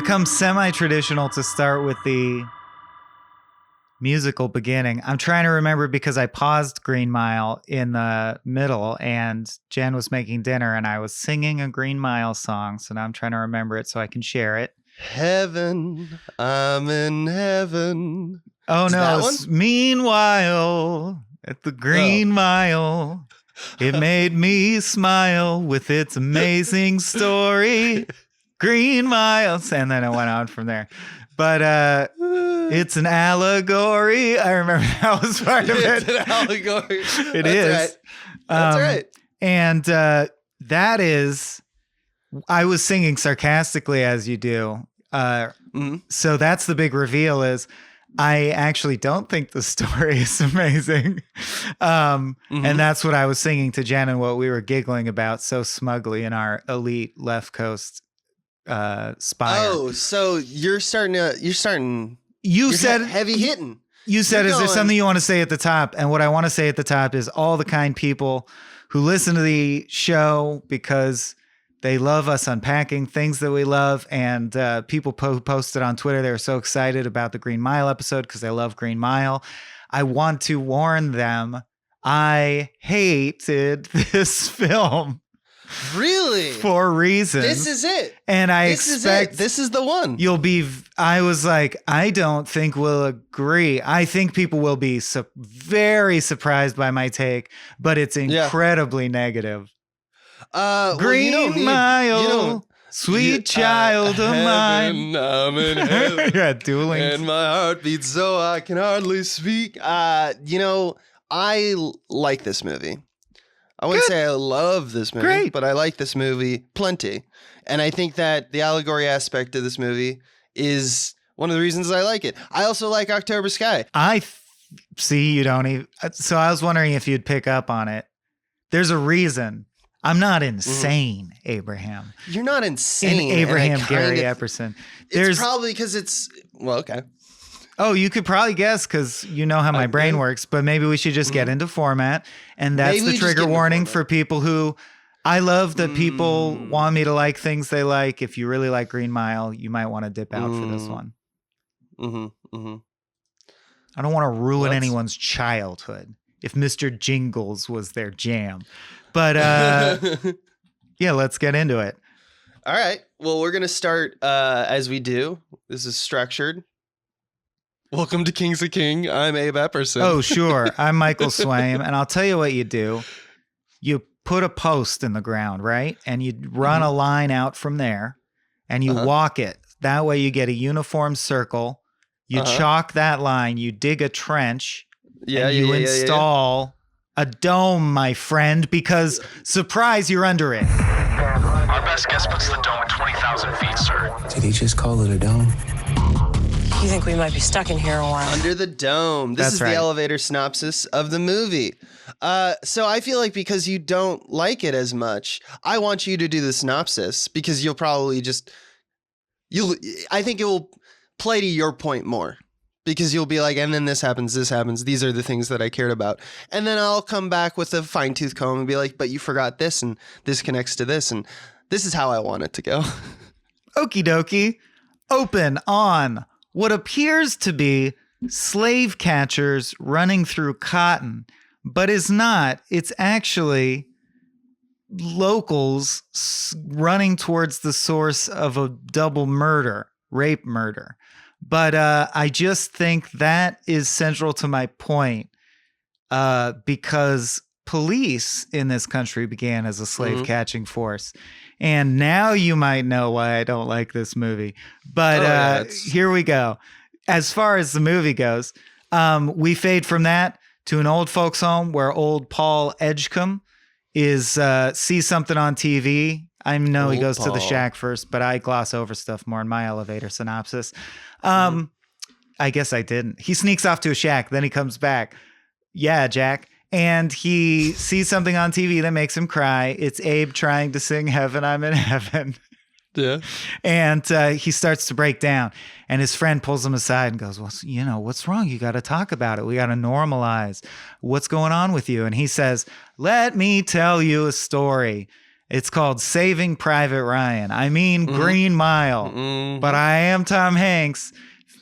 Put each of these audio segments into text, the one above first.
become semi-traditional to start with the musical beginning. I'm trying to remember because I paused Green Mile in the middle and Jen was making dinner and I was singing a Green Mile song. So now I'm trying to remember it so I can share it. Heaven, I'm in heaven. Oh, Is no. that one? Meanwhile, at the Green Mile, it made me smile with its amazing story. Green Miles. And then it went on from there. But it's an allegory. I remember that was part of it. It's an allegory. It is. Right. That's right. And that is, I was singing sarcastically as you do. So that's the big reveal is I actually don't think the story is amazing. And that's what I was singing to Jen and what we were giggling about so smugly in our elite left coast spire. Oh, so you're starting. You said heavy hitting. You said, You're is there going- something you want to say at the top? And what I want to say at the top is all the kind people who listen to the show because they love us unpacking things that we love. And people posted on Twitter. They were so excited about the Green Mile episode because they love Green Mile. I want to warn them. I hated this film. Really? For reasons. This is it. And I This expect is it. This is the one. I was like, I don't think we'll agree. I think people will be very surprised by my take, but it's incredibly negative. Green Mile, sweet child of mine. I'm in heaven. Yeah, dueling. And my heart beats so I can hardly speak. I like this movie. I wouldn't say I love this movie, but I like this movie plenty. And I think that the allegory aspect of this movie is one of the reasons I like it. I also like October Sky. See, you don't even. So I was wondering if you'd pick up on it. There's a reason. I'm not insane, Abraham. You're not insane. And Abraham Gary Epperson. It's probably because it's, well, okay. Oh, you could probably guess because you know how my brain works, but maybe we should just get into format. And that's the trigger warning for people who, I love that people want me to like things they like. If you really like Green Mile, you might want to dip out for this one. I don't want to ruin anyone's childhood if Mr. Jingles was their jam. But yeah, let's get into it. All right. Well, we're going to start as we do. This is structured. Welcome to Kings of King. I'm Abe Epperson. Oh, sure. I'm Michael Swaim. And I'll tell you what you do. You put a post in the ground, right? And you run a line out from there and you walk it. That way you get a uniform circle. You chalk that line. You dig a trench. And you install a dome, my friend, because surprise, you're under it. Our best guess puts the dome at 20,000 feet, sir. Did he just call it a dome? You think we might be stuck in here a while? Under the dome. This is the elevator synopsis of the movie. So I feel like because you don't like it as much, I want you to do the synopsis because you'll probably I think it will play to your point more because you'll be like, and then this happens. These are the things that I cared about. And then I'll come back with a fine tooth comb and be like, but you forgot this and this connects to this. And this is how I want it to go. Okie dokie. Open on what appears to be slave catchers running through cotton, but is not. It's actually locals running towards the source of a double murder, rape murder. But I just think that is central to my point because police in this country began as a slave catching force. And now you might know why I don't like this movie. But here we go. As far as the movie goes, we fade from that to an old folks home where old Paul Edgecombe sees something on TV. I know he goes to the shack first, but I gloss over stuff more in my elevator synopsis. I guess I didn't. He sneaks off to a shack, then he comes back. Yeah, Jack. And he sees something on TV that makes him cry. It's Abe trying to sing Heaven, I'm in Heaven. Yeah. And he starts to break down. And his friend pulls him aside and goes, well, what's wrong? You got to talk about it. We got to normalize what's going on with you. And he says, let me tell you a story. It's called Saving Private Ryan. I mean, Green Mile. But I am Tom Hanks,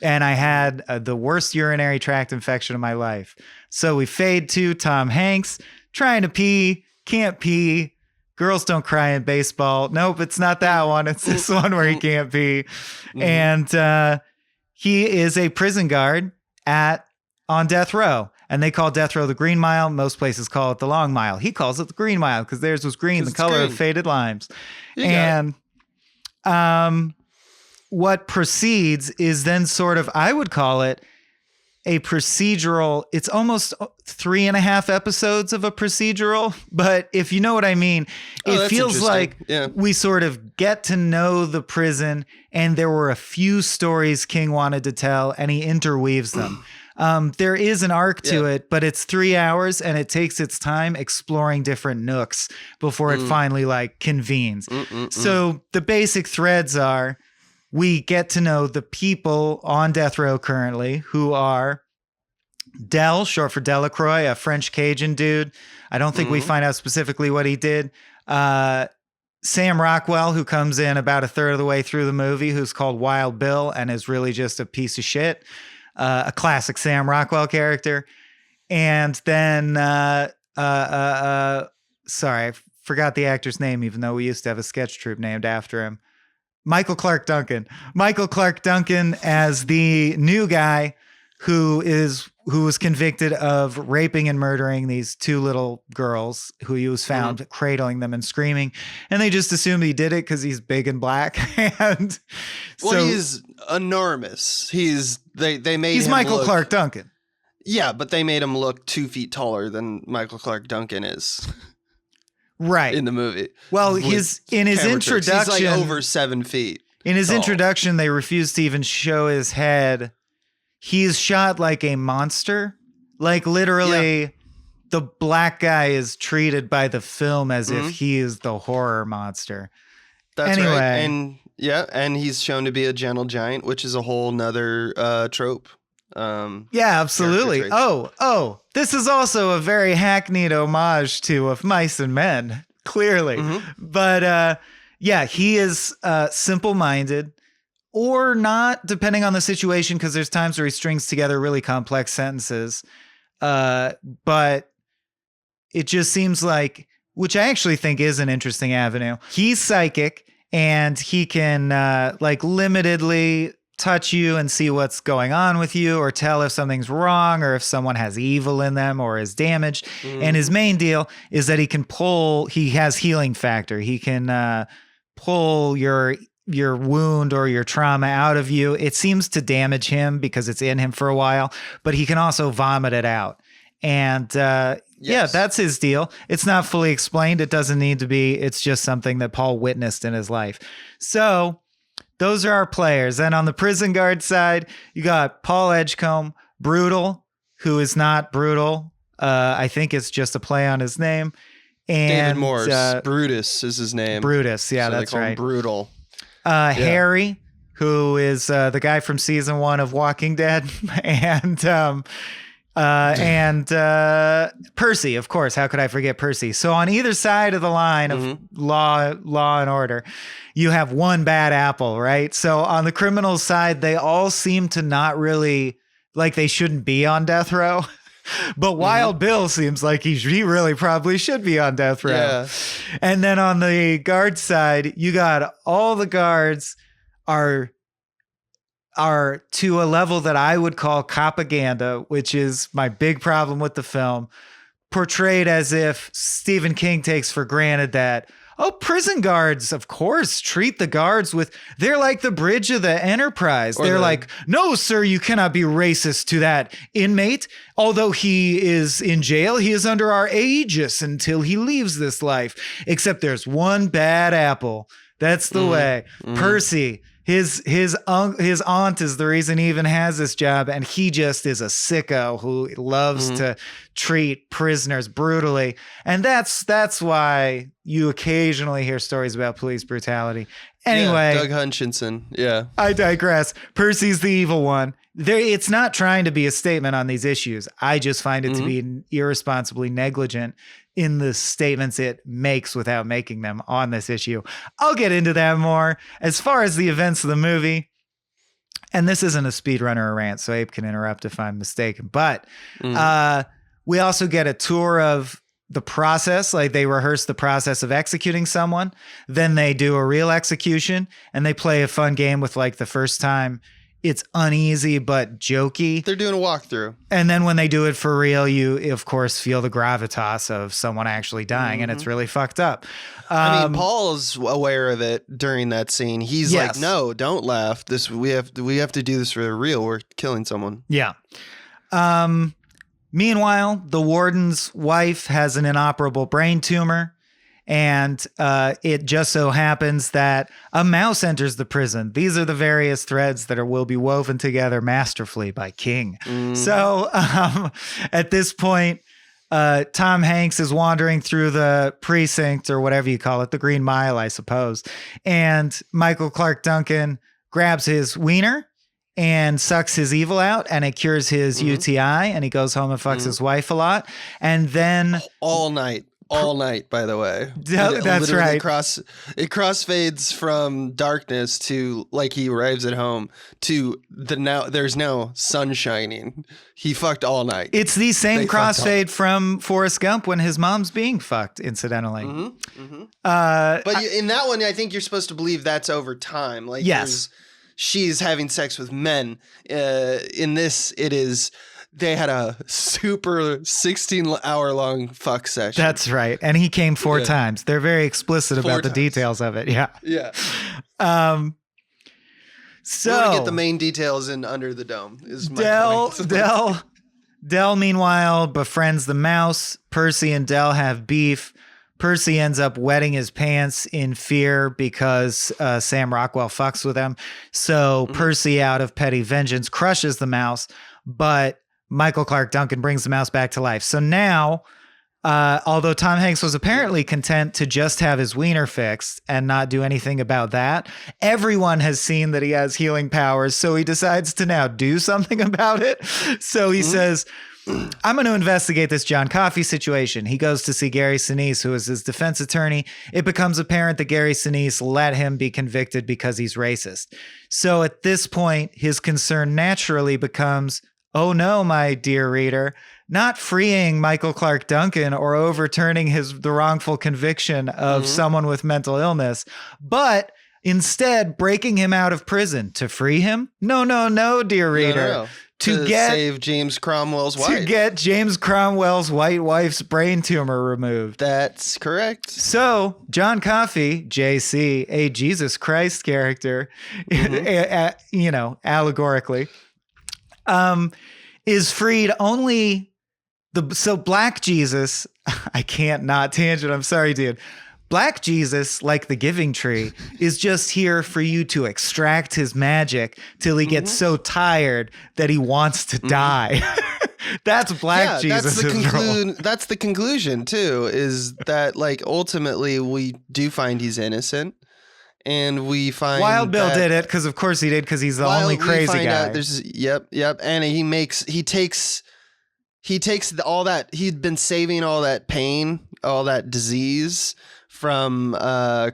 and I had the worst urinary tract infection of my life. So we fade to Tom Hanks trying to pee, can't pee. Girls don't cry in baseball. Nope, it's not that one. It's this one where he can't pee. And he is a prison guard on death row. And they call death row the Green Mile. Most places call it the Long Mile. He calls it the Green Mile because theirs was green, the color of faded limes. And what proceeds is then sort of, I would call it a procedural. It's almost 3.5 episodes of a procedural. But if you know what I mean, it feels like we sort of get to know the prison, and there were a few stories King wanted to tell, and he interweaves them. There is an arc to it, but it's 3 hours and it takes its time exploring different nooks before it finally like convenes. So the basic threads are we get to know the people on death row currently, who are Del, short for Delacroix, a French Cajun dude. I don't think we find out specifically what he did. Sam Rockwell, who comes in about a third of the way through the movie, who's called Wild Bill and is really just a piece of shit. A classic Sam Rockwell character. And then, sorry, I forgot the actor's name, even though we used to have a sketch troupe named after him. Michael Clark Duncan. Michael Clark Duncan as the new guy who was convicted of raping and murdering these 2 little girls who he was found cradling them and screaming. And they just assumed he did it because he's big and black. And he's enormous. They made he's him Michael Clark Duncan. Yeah, but they made him look 2 feet taller than Michael Clark Duncan is. Right. In the movie. Well, in his introduction, he's like over 7 feet. In his tall. introduction, they refused to even show his head. He's shot like a monster. Like literally, the black guy is treated by the film as if he is the horror monster. That's right. And he's shown to be a gentle giant, which is a whole nother trope. Yeah, absolutely. Oh, this is also a very hackneyed homage to Of Mice and Men, clearly. But he is simple-minded or not, depending on the situation, because there's times where he strings together really complex sentences. But it just seems like, which I actually think is an interesting avenue. He's psychic, and he can limitedly touch you and see what's going on with you, or tell if something's wrong, or if someone has evil in them or is damaged. And his main deal is that he has healing factor. He can pull your wound or your trauma out of you. It seems to damage him because it's in him for a while, but he can also vomit it out. And that's his deal. It's not fully explained. It doesn't need to be. It's just something that Paul witnessed in his life. So those are our players. And on the prison guard side, you got Paul Edgecombe, Brutal, who is not brutal. I think it's just a play on his name. And David Morse, Brutus is his name. Brutus, yeah, so that's right. Brutal. Harry, who is the guy from season 1 of Walking Dead, and Percy, of course. How could I forget Percy? So on either side of the line of law and order, you have one bad apple, right? So on the criminal side, they all seem to not really, like they shouldn't be on death row. But Wild Bill seems like he really probably should be on death row. Yeah. And then on the guard side, you got all the guards are to a level that I would call propaganda, which is my big problem with the film, portrayed as if Stephen King takes for granted that, prison guards, of course, treat the guards they're like the bridge of the Enterprise. They're like, no, sir, you cannot be racist to that inmate. Although he is in jail, he is under our aegis until he leaves this life. Except there's one bad apple. That's the way. Percy, his aunt is the reason he even has this job, and he just is a sicko who loves to treat prisoners brutally. And that's why you occasionally hear stories about police brutality. Anyway, Doug Hutchinson. Yeah, I digress. Percy's the evil one. It's not trying to be a statement on these issues. I just find it to be irresponsibly negligent in the statements it makes without making them on this issue. I'll get into that more. As far as the events of the movie, and this isn't a speedrunner or rant, so Abe can interrupt if I'm mistaken, but we also get a tour of the process. Like, they rehearse the process of executing someone, then they do a real execution, and they play a fun game with, like, the first time it's uneasy but jokey. They're doing a walkthrough. And then when they do it for real, you, of course, feel the gravitas of someone actually dying, and it's really fucked up. I mean, Paul's aware of it during that scene. He's like, no, don't laugh. We have to do this for real. We're killing someone. Yeah. Meanwhile, the warden's wife has an inoperable brain tumor. And it just so happens that a mouse enters the prison. These are the various threads that will be woven together masterfully by King. So at this point, Tom Hanks is wandering through the precinct, or whatever you call it, the Green Mile, I suppose. And Michael Clark Duncan grabs his wiener and sucks his evil out, and it cures his UTI, and he goes home and fucks his wife a lot. And then all night, by the way. That's right. It crossfades from darkness to, like, he arrives at home to there's no sun shining. He fucked all night. It's the same crossfade from Forrest Gump when his mom's being fucked, incidentally. But in that one, I think you're supposed to believe that's over time. Like, yes, she's having sex with men. In this, it is... They had a super 16-hour-long fuck session. That's right. And he came 4 times. They're very explicit about the details of it. Yeah. Yeah. So we'll get the main details in Under the Dome is my point. Dell, meanwhile, befriends the mouse. Percy and Dell have beef. Percy ends up wetting his pants in fear because Sam Rockwell fucks with him. So Percy, out of petty vengeance, crushes the mouse, but Michael Clark Duncan brings the mouse back to life. So now, although Tom Hanks was apparently content to just have his wiener fixed and not do anything about that, everyone has seen that he has healing powers. So he decides to now do something about it. So he says, I'm going to investigate this John Coffey situation. He goes to see Gary Sinise, who is his defense attorney. It becomes apparent that Gary Sinise let him be convicted because he's racist. So at this point, his concern naturally becomes, oh no, my dear reader, not freeing Michael Clark Duncan or overturning the wrongful conviction of someone with mental illness, but instead breaking him out of prison to free him. No, dear reader. No. To save James Cromwell's wife. To get James Cromwell's white wife's brain tumor removed. That's correct. So John Coffey, JC, a Jesus Christ character, allegorically, is freed only so Black Jesus, I can't not tangent. I'm sorry, dude. Black Jesus, like the Giving Tree, is just here for you to extract his magic till he gets so tired that he wants to die. That's Black Jesus. That's the conclusion too, is that, like, ultimately we do find he's innocent. And we find Wild Bill did it because, of course, he did, because he's the only crazy guy. Yep. And he takes all that, he'd been saving all that pain, all that disease from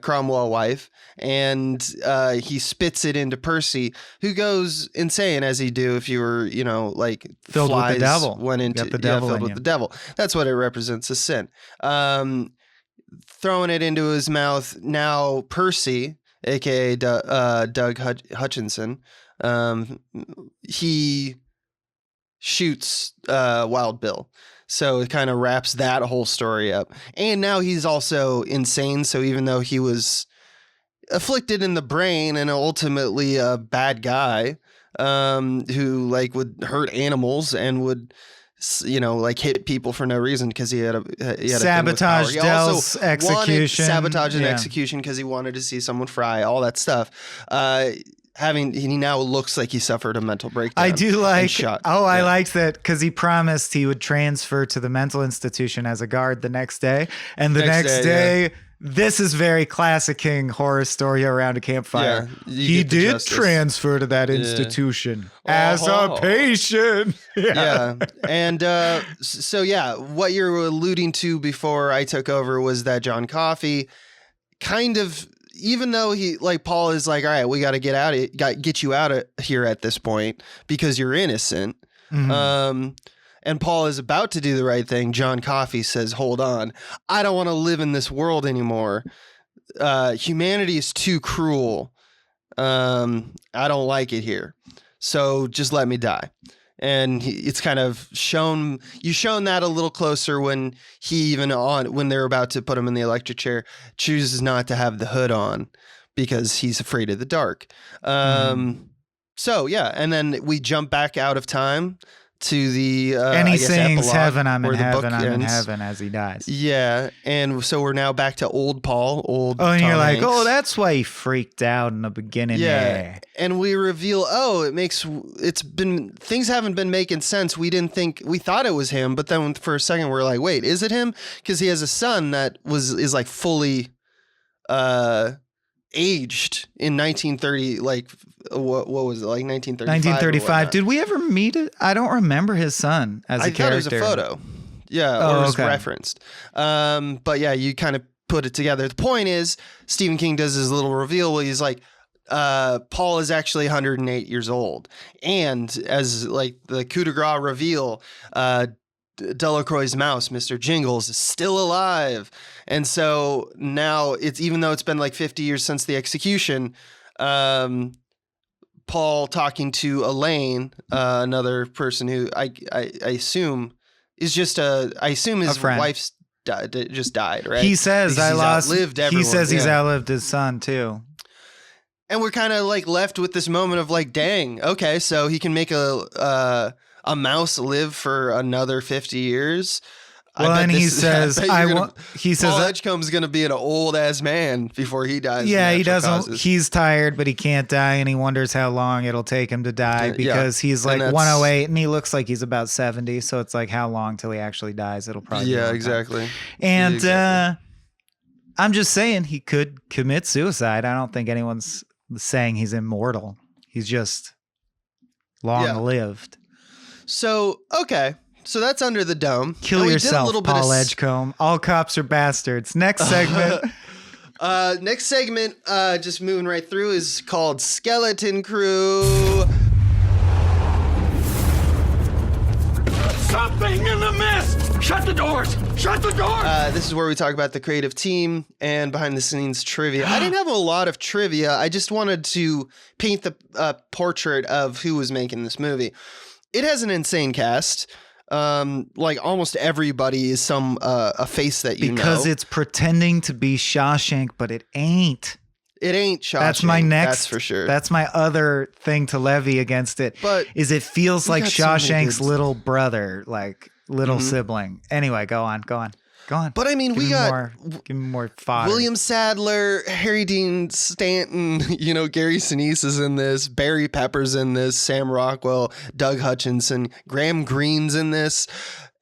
Cromwell's wife, and he spits it into Percy, who goes insane, as he do if you were, like, filled with the devil. Went into filled with the devil. That's what it represents, a sin. Throwing it into his mouth. Now Percy, aka Doug Hutchinson, he shoots Wild Bill. So it kind of wraps that whole story up. And now he's also insane. So even though he was afflicted in the brain and ultimately a bad guy who, like, would hurt animals and would, like, hit people for no reason because he had a sabotage Dell's execution. Sabotage an execution because he wanted to see someone fry, all that stuff. He now looks like he suffered a mental breakdown. I do like, I liked that because he promised he would transfer to the mental institution as a guard the next day. And the next day This is very classic King horror story around a campfire. Yeah, he did transfer to that institution as a patient. Yeah. And so, yeah, what you're alluding to before I took over was that John Coffey kind of, even though he, like, Paul is like, all right, we got to get you out of here at this point because you're innocent. Mm-hmm. And Paul is about to do the right thing. John Coffey says, hold on, I don't want to live in this world anymore. Humanity is too cruel. I don't like it here. So just let me die. And it's kind of shown that a little closer when when they're about to put him in the electric chair, chooses not to have the hood on because he's afraid of the dark. So, yeah. And then we jump back out of time to the and he sings epilogue, heaven, I'm in heaven, in heaven as he dies. Yeah. And so we're now back to old Paul, and Tom you're like, Hanks. Oh, that's why he freaked out in the beginning. Yeah. And we reveal, things haven't been making sense. We thought it was him, but then for a second we're like, wait, is it him? Because he has a son that is like fully aged in 1930, like what was it, like 1935? Did we ever meet it? I don't remember his son as a character. I thought it was a photo. Yeah, or it was referenced. But yeah, you kind of put it together. The point is, Stephen King does his little reveal where he's like, Paul is actually 108 years old. And as like the coup de grace reveal, Delacroix's mouse, Mr. Jingles, is still alive. And so now even though it's been like 50 years since the execution, Paul talking to Elaine, another person who I assume is just his wife's just died, right? He says outlived everyone. He says he's outlived his son too. And we're kind of like left with this moment of like, dang, okay, so he can make a mouse live for another 50 years. Well, and he says, Paul Edgecombe's going to be an old ass man before he dies. Yeah, he doesn't. Causes. He's tired, but he can't die, and he wonders how long it'll take him to die because he's like 108, and he looks like he's about 70. So it's like, how long till he actually dies? It'll probably be exactly. And I'm just saying he could commit suicide. I don't think anyone's saying he's immortal. He's just long lived. So okay. So that's Under the Dome. Kill yourself, Paul Edgecombe. All cops are bastards. Next segment. Just moving right through, is called Skeleton Crew. Something in the mist! Shut the doors! Shut the doors! This is where we talk about the creative team and behind the scenes trivia. I didn't have a lot of trivia. I just wanted to paint the portrait of who was making this movie. It has an insane cast. Like almost everybody is a face that you know. Because it's pretending to be Shawshank, but it ain't. It ain't Shawshank. That's my next. That's for sure. That's my other thing to levy against it. But is it feels like Shawshank's little brother, like little sibling. Anyway, go on. But I mean, give me more fodder. William Sadler, Harry Dean Stanton, Gary Sinise is in this, Barry Pepper's in this, Sam Rockwell, Doug Hutchinson, Graham Greene's in this.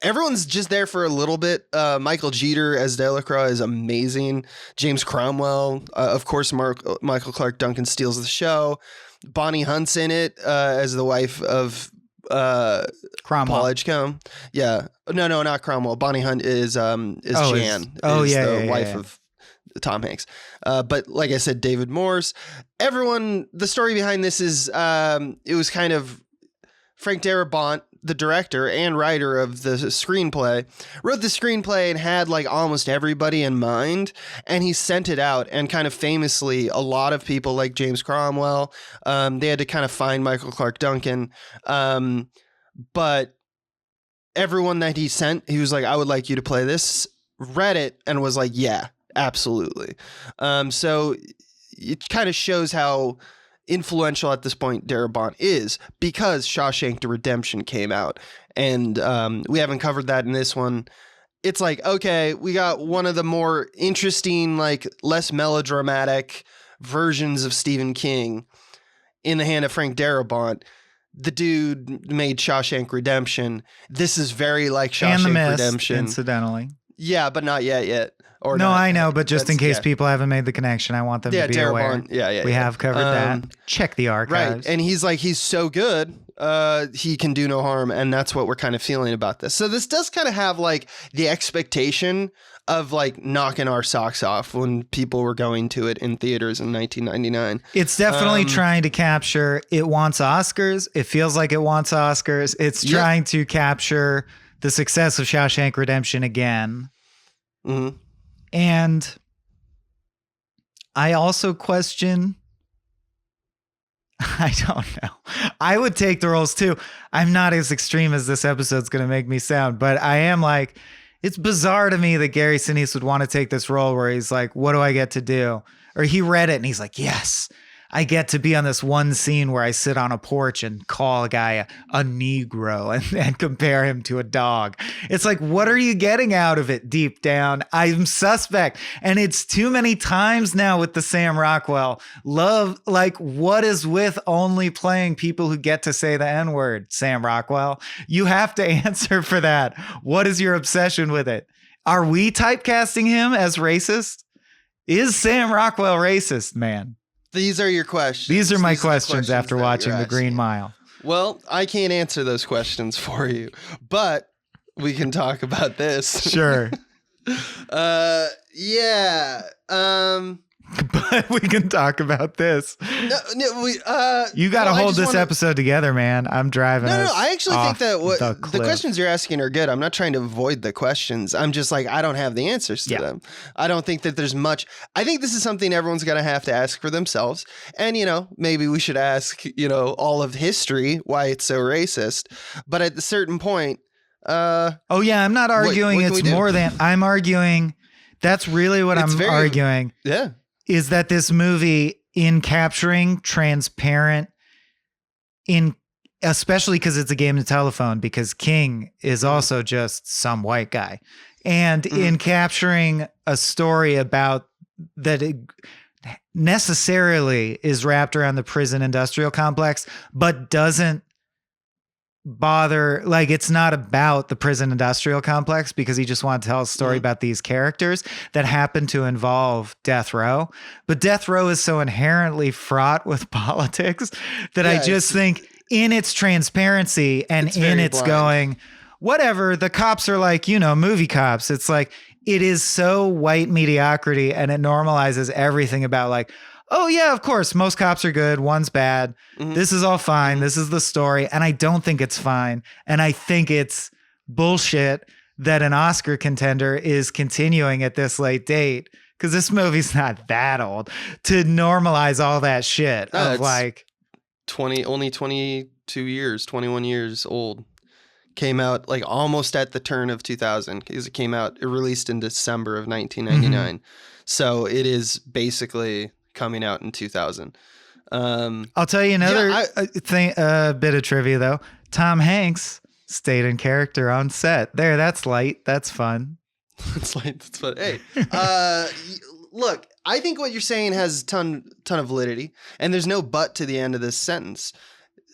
Everyone's just there for a little bit. Michael Jeter as Delacroix is amazing. James Cromwell, of course, Michael Clark Duncan steals the show. Bonnie Hunt's in it as the wife of Cromwell. Paul Edgecombe. Yeah. No, not Cromwell. Bonnie Hunt is Jan. The wife of Tom Hanks. But like I said, David Morse. The story behind this is it was kind of Frank Darabont, the director and writer of the screenplay, wrote the screenplay and had like almost everybody in mind, and he sent it out, and kind of famously a lot of people like James Cromwell, they had to kind of find Michael Clark Duncan, but everyone that he sent, he was like, I would like you to play this, read it and was like, yeah, absolutely. So it kind of shows how influential at this point Darabont is, because Shawshank Redemption came out, and we haven't covered that in this one. It's like, okay, we got one of the more interesting, like less melodramatic versions of Stephen King in the hand of Frank Darabont. The dude made Shawshank Redemption. This is very like Shawshank Redemption, incidentally. Yeah, but not yet. Or no, not. I know, but just in case yeah. people haven't made the connection, I want them to be aware. Yeah. We have covered that. Check the archives. Right, and he's so good, he can do no harm, and that's what we're kind of feeling about this. So this does kind of have like the expectation of like knocking our socks off when people were going to it in theaters in 1999. It's definitely trying to capture, it wants Oscars. It feels like it wants Oscars. It's trying to capture the success of Shawshank Redemption again. Mm-hmm. And I also question, I don't know. I would take the roles too. I'm not as extreme as this episode's going to make me sound, but I am like, it's bizarre to me that Gary Sinise would want to take this role where he's like, what do I get to do? Or he read it and he's like, yes, I get to be on this one scene where I sit on a porch and call a guy a Negro and compare him to a dog. It's like, what are you getting out of it deep down? I'm suspect. And it's too many times now with the Sam Rockwell love. Like, what is with only playing people who get to say the N-word, Sam Rockwell? You have to answer for that. What is your obsession with it? Are we typecasting him as racist? Is Sam Rockwell racist, man? These are your questions. These are my questions after watching The Green Mile. Well, I can't answer those questions for you, but we can talk about this. Sure. Yeah. But we can talk about this. You got to hold this episode together, man. I'm driving. No. I actually think that the questions you're asking are good. I'm not trying to avoid the questions. I'm just like, I don't have the answers to them. I don't think that there's much. I think this is something everyone's going to have to ask for themselves. And, maybe we should ask, all of history, why it's so racist. But at a certain point. I'm not arguing it's more than. I'm arguing. That's really what I'm arguing. Yeah. Is that this movie, in capturing transparent, especially because it's a game of telephone, because King is also just some white guy, and in capturing a story about that it necessarily is wrapped around the prison industrial complex, but doesn't bother, like, it's not about the prison industrial complex, because he just wanted to tell a story about these characters that happen to involve death row. But death row is so inherently fraught with politics that I just think in its transparency and it's going, whatever, the cops are like, movie cops. It's like, it is so white mediocrity, and it normalizes everything about like, oh yeah, of course, most cops are good, one's bad. This is all fine. This is the story. And I don't think it's fine. And I think it's bullshit that an Oscar contender is continuing at this late date, because this movie's not that old, to normalize all that shit of like only 22 years, 21 years old. Came out like almost at the turn of 2000, because it released in December of 1999. So it is basically coming out in 2000. I'll tell you another thing, bit of trivia though. Tom Hanks stayed in character on set. There, that's light. That's fun. It's light. That's fun. Hey, look, I think what you're saying has ton of validity, and there's no but to the end of this sentence.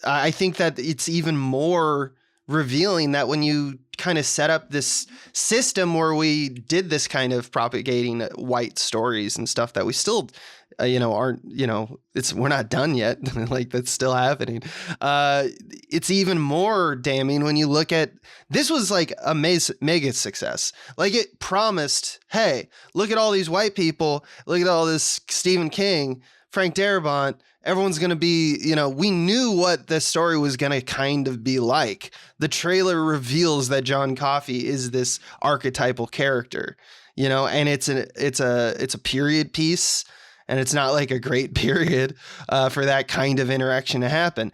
I think that it's even more revealing that when you kind of set up this system where we did this kind of propagating white stories and stuff that we still aren't, we're not done yet. Like, that's still happening. It's even more damning when you look at, this was like a mega success. Like, it promised, hey, look at all these white people. Look at all this Stephen King, Frank Darabont. Everyone's going to be, we knew what the story was going to kind of be like. The trailer reveals that John Coffey is this archetypal character, and it's a period piece. And it's not like a great period for that kind of interaction to happen.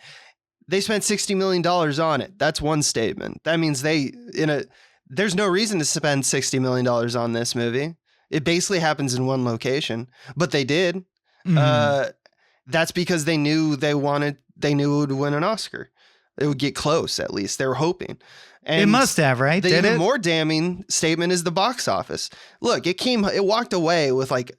They spent $60 million on it. That's one statement. That means there's no reason to spend $60 million on this movie. It basically happens in one location, but they did. That's because they knew it would win an Oscar. It would get close, at least. They were hoping. And it must have, right? The even more damning statement is the box office. Look, it walked away with like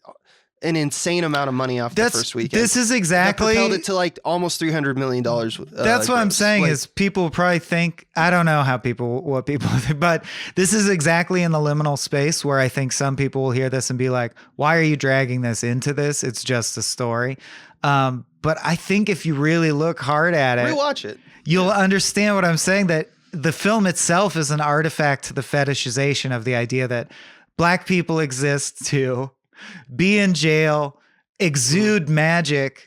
an insane amount of money off the first weekend. This is exactly... That propelled it to like almost $300 million. That's what I'm saying is people probably think, I don't know what people think, but this is exactly in the liminal space where I think some people will hear this and be like, why are you dragging this into this? It's just a story. But I think if you really look hard at it, rewatch it, you'll understand what I'm saying, that the film itself is an artifact to the fetishization of the idea that Black people exist to be in jail, exude magic,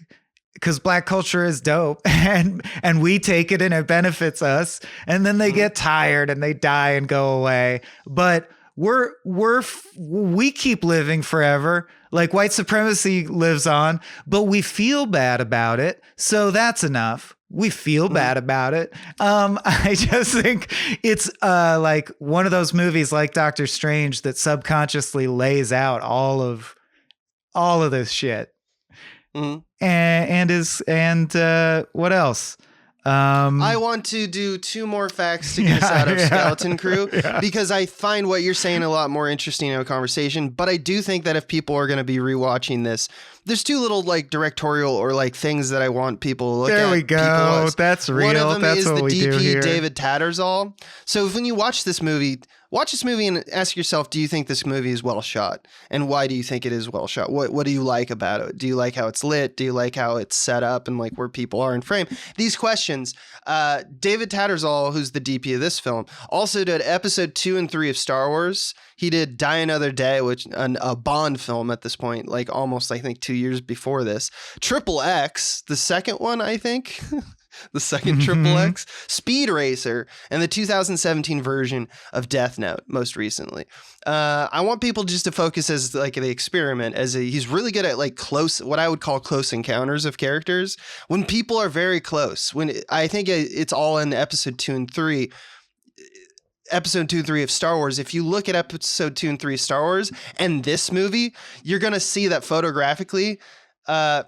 because Black culture is dope, and we take it and it benefits us, and then they get tired and they die and go away. But we keep living forever. Like white supremacy lives on, but we feel bad about it. So that's enough. We feel bad about it. I just think it's like one of those movies like Doctor Strange that subconsciously lays out all of this shit. And what else? I want to do 2 more facts to get us out of Skeleton Crew because I find what you're saying a lot more interesting in a conversation. But I do think that if people are going to be rewatching this, there's 2 little like directorial or like things that I want people to look at. There we go. That's real. One of them That's is what the we do DP here. David Tattersall. So when you watch this movie and ask yourself, do you think this movie is well shot? And why do you think it is well shot? What do you like about it? Do you like how it's lit? Do you like how it's set up and like where people are in frame? These questions. David Tattersall, who's the DP of this film, also did episode 2 and 3 of Star Wars. He did Die Another Day, which a Bond film at this point, like almost, I think, 2 years before this. Triple X, the second one, I think. The second Triple X, Speed Racer, and the 2017 version of Death Note, most recently. I want people just to focus as like the experiment, he's really good at like what I would call close encounters of characters. When people are very close, I think it's all in episode 2 and 3. Episode 2 and 3 of Star Wars. If you look at episode 2 and 3 of Star Wars and this movie, you're going to see that photographically,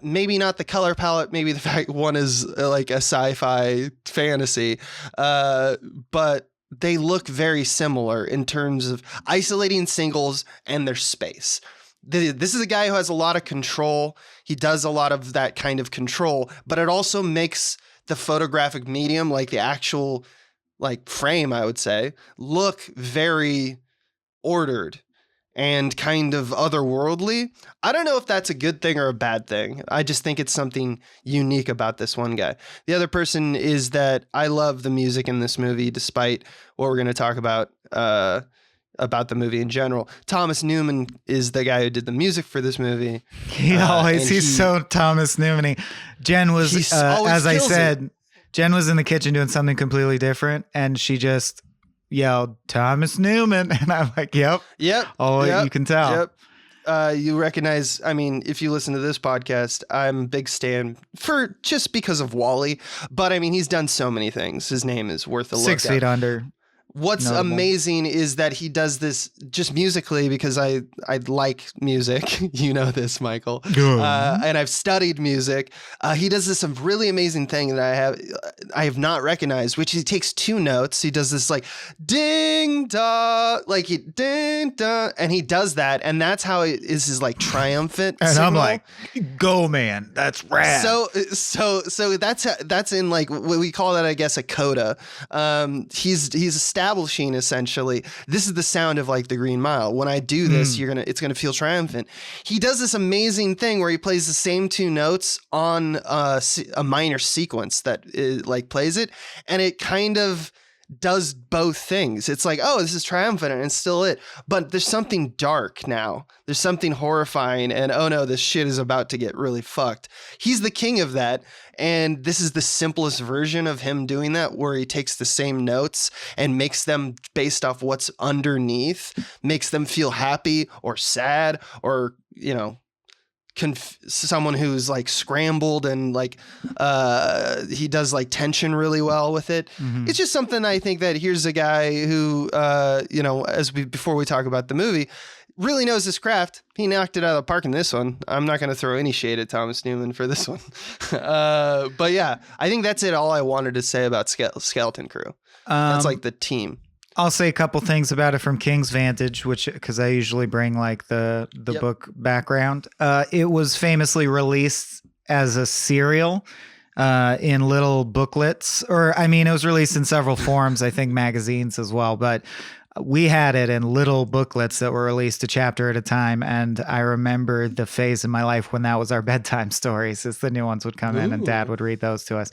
maybe not the color palette, maybe the fact one is like a sci-fi fantasy, but they look very similar in terms of isolating singles and their space. This is a guy who has a lot of control. He does a lot of that kind of control, but it also makes the photographic medium, like the actual like frame, I would say, look very ordered and kind of otherworldly. I don't know if that's a good thing or a bad thing. I just think it's something unique about this one guy. The other person is that I love the music in this movie, despite what we're going to talk about the movie in general. Thomas Newman is the guy who did the music for this movie. He's so Thomas Newman-y. Jen was, as I said, Jen was in the kitchen doing something completely different, and she just yelled, Thomas Newman. And I'm like, yep. Oh, yep. You can tell. Yep. You recognize, I mean, if you listen to this podcast, I'm a big stan for just because of Wall-E. But I mean, he's done so many things. His name is worth a look. 6 Feet Under. What's notable. Amazing is that he does this just musically, because I like music. You know this, Michael. And I've studied music. He does this really amazing thing that I have not recognized, which he takes 2 notes. He does this like ding da, like he ding da, and he does that, and that's how it is his like triumphant. And signal. I'm like, go man, that's rad. So that's in like what we call that, I guess, a coda. He's establishing essentially this is the sound of like the Green Mile. When I do this, it's gonna feel triumphant. He does this amazing thing where he plays the same 2 notes on a minor sequence that like plays it, and it kind of does both things. It's like, oh, this is triumphant and it's still it, but there's something dark now. There's something horrifying, and oh no, this shit is about to get really fucked. He's the king of that, and this is the simplest version of him doing that, where he takes the same notes and makes them based off what's underneath, makes them feel happy or sad or, you know, someone who's like scrambled, and like he does like tension really well with it. It's just something I think that here's a guy who you know, before we talk about the movie, really knows his craft. He knocked it out of the park in this one. I'm not going to throw any shade at Thomas Newman for this one. But yeah, I think that's it. All I wanted to say about Skeleton Crew. That's like the team. I'll say a couple things about it from King's vantage, because I usually bring like the book background. It was famously released as a serial in little booklets, it was released in several forms, I think magazines as well, but we had it in little booklets that were released a chapter at a time. And I remember the phase in my life when that was our bedtime stories, as the new ones would come in and Dad would read those to us.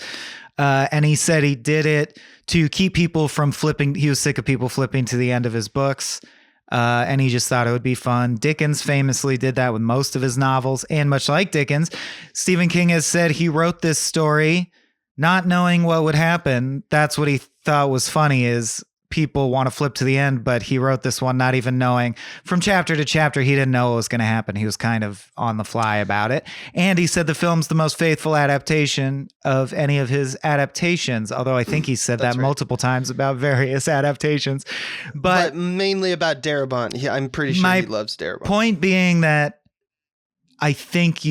And he said he did it to keep people from flipping. He was sick of people flipping to the end of his books. And he just thought it would be fun. Dickens famously did that with most of his novels. And much like Dickens, Stephen King has said he wrote this story not knowing what would happen. That's what he thought was funny, is people want to flip to the end, but he wrote this one not even knowing. From chapter to chapter, he didn't know what was going to happen. He was kind of on the fly about it. And he said the film's the most faithful adaptation of any of his adaptations, although I think he said that multiple times about various adaptations. But mainly about Darabont. I'm pretty sure he loves Darabont. Point being that I think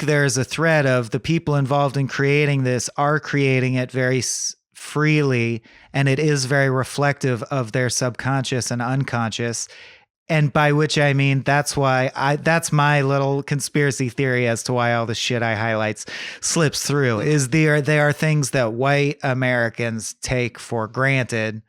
there's a thread of the people involved in creating this are creating it very freely, and it is very reflective of their subconscious and unconscious. And by which I mean, that's my little conspiracy theory as to why all the shit I highlights slips through, is there are things that white Americans take for granted.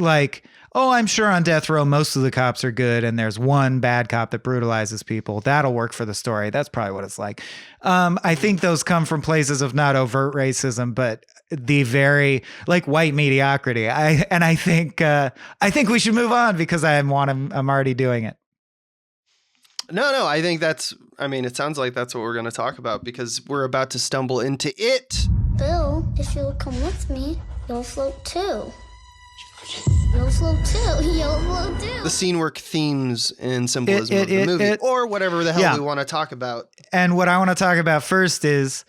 Like, oh, I'm sure on death row, most of the cops are good, and there's one bad cop that brutalizes people. That'll work for the story. That's probably what it's like. I think those come from places of not overt racism, but the very like white mediocrity. I think we should move on because I'm already doing it. No, I think it sounds like that's what we're going to talk about, because we're about to stumble into it. Bill, if you'll come with me, you'll float too. You'll float too. You'll float too. The scene work themes and symbolism of the movie, or whatever the hell we want to talk about. And what I want to talk about first is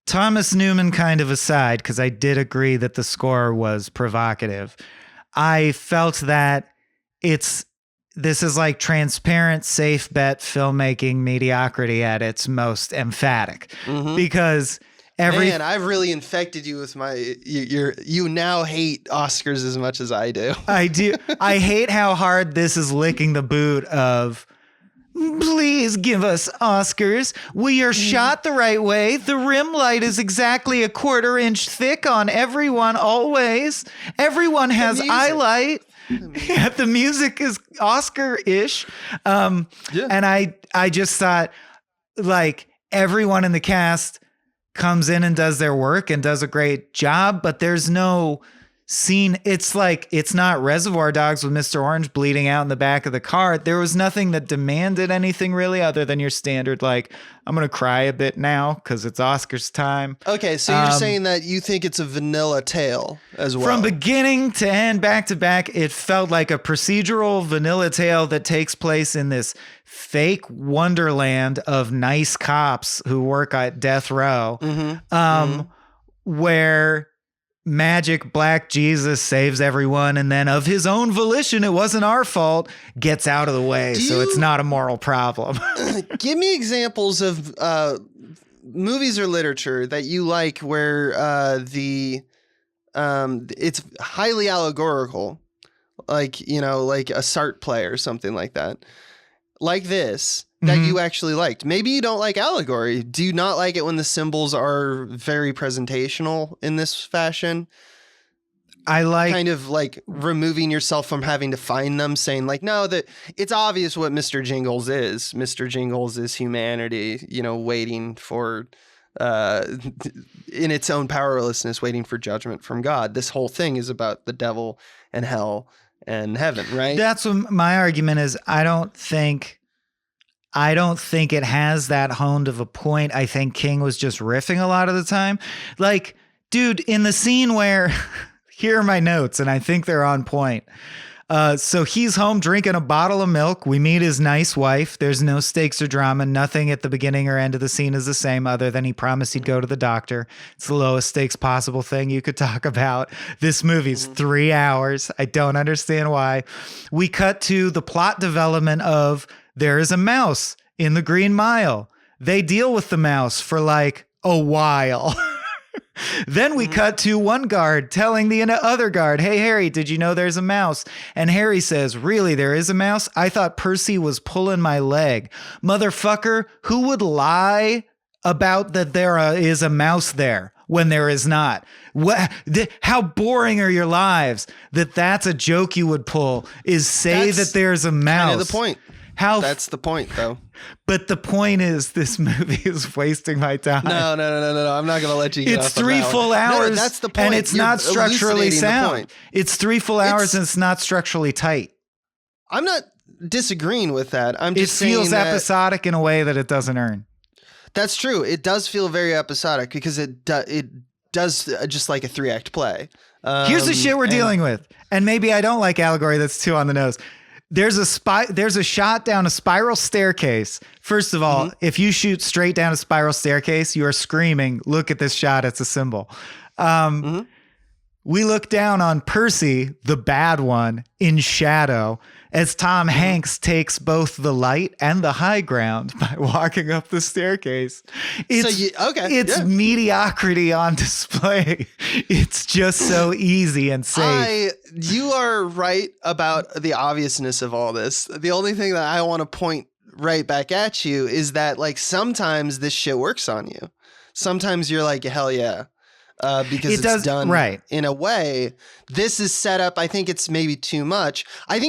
Thomas Newman kind of aside, because I did agree that the score was provocative. I felt that this is like transparent, safe bet filmmaking mediocrity at its most emphatic, because man, I've really infected you with you now hate Oscars as much as I do. I do. I hate how hard this is licking the boot of, please give us Oscars. We are shot the right way. The rim light is exactly a 1/4 inch thick on everyone always. Everyone has eye light. Yeah, the music is Oscar-ish. And I just thought, like, everyone in the cast comes in and does their work and does a great job, but there's no scene. It's like, it's not Reservoir Dogs with Mr. Orange bleeding out in the back of the car. There was nothing that demanded anything really other than your standard, like, I'm going to cry a bit now because it's Oscars time. Okay, so you're saying that you think it's a vanilla tale as well. From beginning to end, back to back, it felt like a procedural vanilla tale that takes place in this fake wonderland of nice cops who work at death row, where magic black Jesus saves everyone, and then of his own volition, it wasn't our fault, gets out of the way. So it's not a moral problem. Give me examples of movies or literature that you like where it's highly allegorical, like, like a Sartre play or something like that. Like this, that you actually liked. Maybe you don't like allegory. Do you not like it when the symbols are very presentational in this fashion? I like kind of like removing yourself from having to find them, saying like, no, that it's obvious what Mr. Jingles is. Mr. Jingles is humanity, waiting for, in its own powerlessness, waiting for judgment from God. This whole thing is about the devil and hell and heaven, right? That's what my argument is. I don't think it has that honed of a point. I think King was just riffing a lot of the time. Like, dude, in the scene where here are my notes, and I think they're on point. So he's home drinking a bottle of milk. We meet his nice wife. There's no stakes or drama. Nothing at the beginning or end of the scene is the same, other than he promised he'd go to the doctor. It's the lowest stakes possible thing you could talk about. This movie's 3 hours. I don't understand why. We cut to the plot development of there is a mouse in the Green Mile. They deal with the mouse for like a while. Then we cut to one guard telling the other guard, hey, Harry, did you know there's a mouse? And Harry says, really, there is a mouse? I thought Percy was pulling my leg. Motherfucker, who would lie about that there is a mouse there when there is not? How boring are your lives that that's a joke you would pull, is say that there's a mouse. Kind of the point. That's the point, though. But the point is, this movie is wasting my time. No. I'm not going to let you get It's 3 full hours. No, that's the point. And it's not structurally sound. It's 3 full hours and it's not structurally tight. I'm not disagreeing with that. I'm just saying it feels episodic in a way that it doesn't earn. That's true. It does feel very episodic because it does just like a 3-act play. Here's the shit we're dealing with. And maybe I don't like allegory that's too on the nose. There's a shot down a spiral staircase. First of all, if you shoot straight down a spiral staircase, you are screaming, look at this shot, it's a symbol. We look down on Percy, the bad one, in shadow, as Tom Hanks takes both the light and the high ground by walking up the staircase. It's mediocrity on display. It's just so easy and safe. You are right about the obviousness of all this. The only thing that I want to point right back at you is that, like, sometimes this shit works on you. Sometimes you're like, hell yeah. Because it's done right in a way. This is set up. I think it's maybe too much. I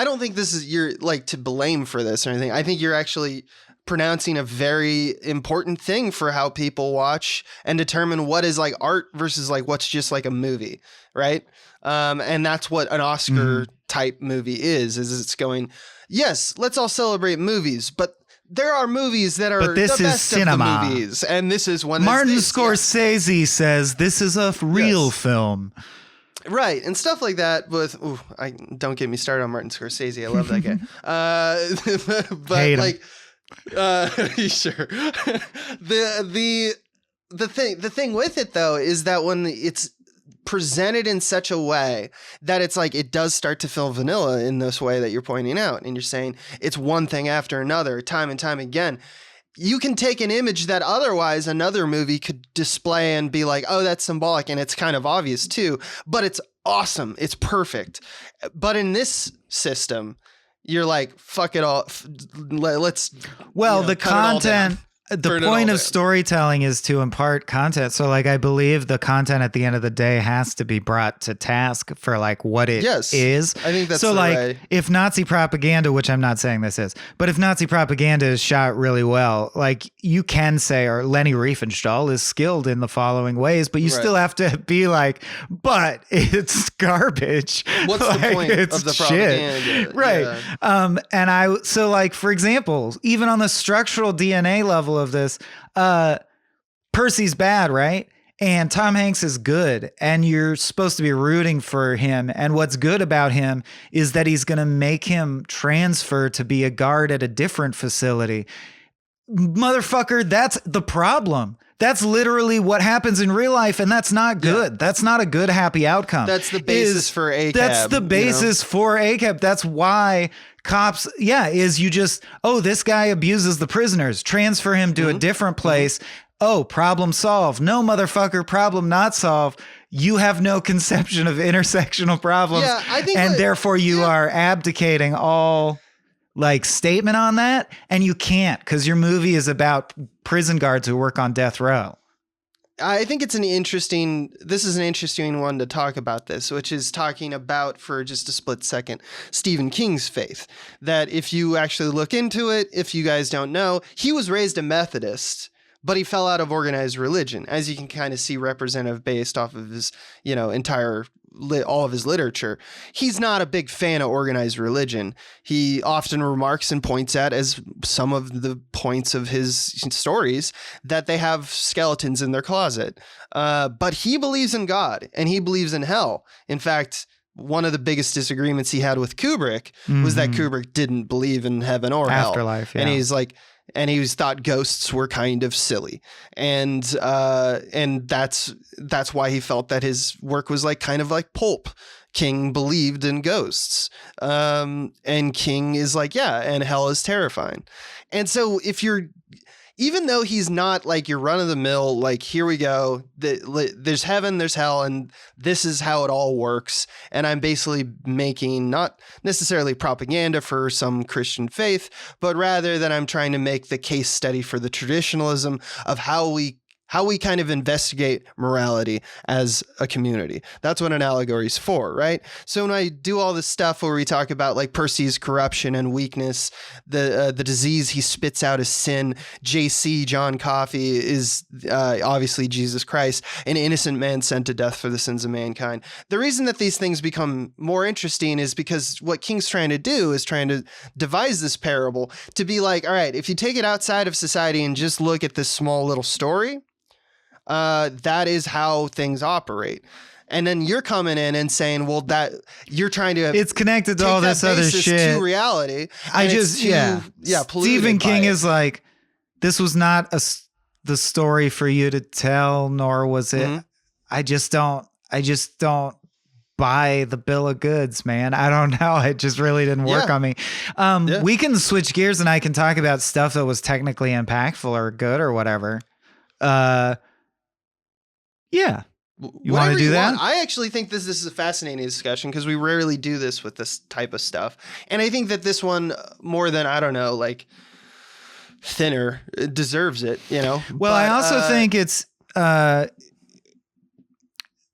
don't think this is, you're like to blame for this or anything. I think you're actually pronouncing a very important thing for how people watch and determine what is like art versus like what's just like a movie, right? And that's what an Oscar type movie is it's going, yes, let's all celebrate movies, but there are movies that are the best cinema. Of the movies, and this is one. Martin Scorsese says this is a real film, right? And stuff like that. With don't get me started on Martin Scorsese. I love that guy. But hate like, sure. The thing with it though is that when it's presented in such a way that it's like it does start to feel vanilla in this way that you're pointing out, and you're saying it's one thing after another time and time again. You can take an image that otherwise another movie could display and be like, oh, that's symbolic, and it's kind of obvious too, but it's awesome, it's perfect. But in this system, you're like, fuck it all, let's the content. The point of storytelling is to impart content. So like, I believe the content at the end of the day has to be brought to task for like what it is. I think that's so like if Nazi propaganda, which I'm not saying this is, but if Nazi propaganda is shot really well, like you can say, or Leni Riefenstahl is skilled in the following ways, but you still have to be like, but it's garbage. What's like, the point of the propaganda? Shit. Right. Yeah. So like, for example, even on the structural DNA level of this, Percy's bad, right? And Tom Hanks is good, and you're supposed to be rooting for him. And what's good about him is that he's going to make him transfer to be a guard at a different facility. Motherfucker, that's the problem. That's literally what happens in real life, and that's not good. Yeah. That's not a good, happy outcome. That's the basis for ACAB. That's the basis for ACAB. That's why cops, is you just, this guy abuses the prisoners. Transfer him to a different place. Problem solved. No, motherfucker, problem not solved. You have no conception of intersectional problems. Yeah, I think therefore you are abdicating all like statement on that, and you can't, because your movie is about prison guards who work on death row. I think this is an interesting one to talk about this, which is talking about, for just a split second, Stephen King's faith. That if you actually look into it, if you guys don't know, he was raised a Methodist, but he fell out of organized religion, as you can kind of see representative based off of his, all of his literature. He's not a big fan of organized religion. He often remarks and points at, as some of the points of his stories, that they have skeletons in their closet. But he believes in God, and he believes in hell. In fact, one of the biggest disagreements he had with Kubrick was that Kubrick didn't believe in heaven or afterlife, hell. Yeah. And he thought ghosts were kind of silly, and that's why he felt that his work was like kind of like pulp. King believed in ghosts, and King is like, and hell is terrifying. And so even though he's not like your run of the mill, like, here we go, there's heaven, there's hell, and this is how it all works. And I'm basically making not necessarily propaganda for some Christian faith, but rather that I'm trying to make the case study for the traditionalism of how we kind of investigate morality as a community. That's what an allegory is for, right? So when I do all this stuff where we talk about like Percy's corruption and weakness, the disease he spits out is sin, JC, John Coffey, is obviously Jesus Christ, an innocent man sent to death for the sins of mankind. The reason that these things become more interesting is because what King's trying to do is trying to devise this parable to be like, all right, if you take it outside of society and just look at this small little story, that is how things operate. And then you're coming in and saying, well, that you're trying to, it's connected to all this other shit to reality. Stephen King is like, this was not the story for you to tell, nor was it. I just don't buy the bill of goods, man. I don't know. It just really didn't work on me. We can switch gears and I can talk about stuff that was technically impactful or good or whatever. Yeah. You want to do that? I actually think this is a fascinating discussion because we rarely do this with this type of stuff. And I think that this one, more than, I don't know, like thinner, deserves it, you know? Well, but I also think it's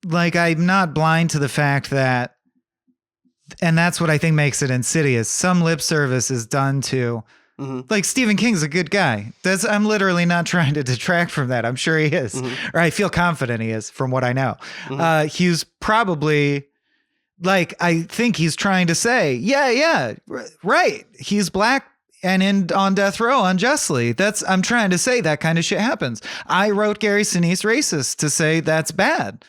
like, I'm not blind to the fact that, and that's what I think makes it insidious. Some lip service is done to, like, Stephen King's a good guy. I'm literally not trying to detract from that. I'm sure he is, or I feel confident he is from what I know. He's probably like, I think he's trying to say, right. He's black and on death row unjustly. I'm trying to say that kind of shit happens. I wrote Gary Sinise racist to say that's bad.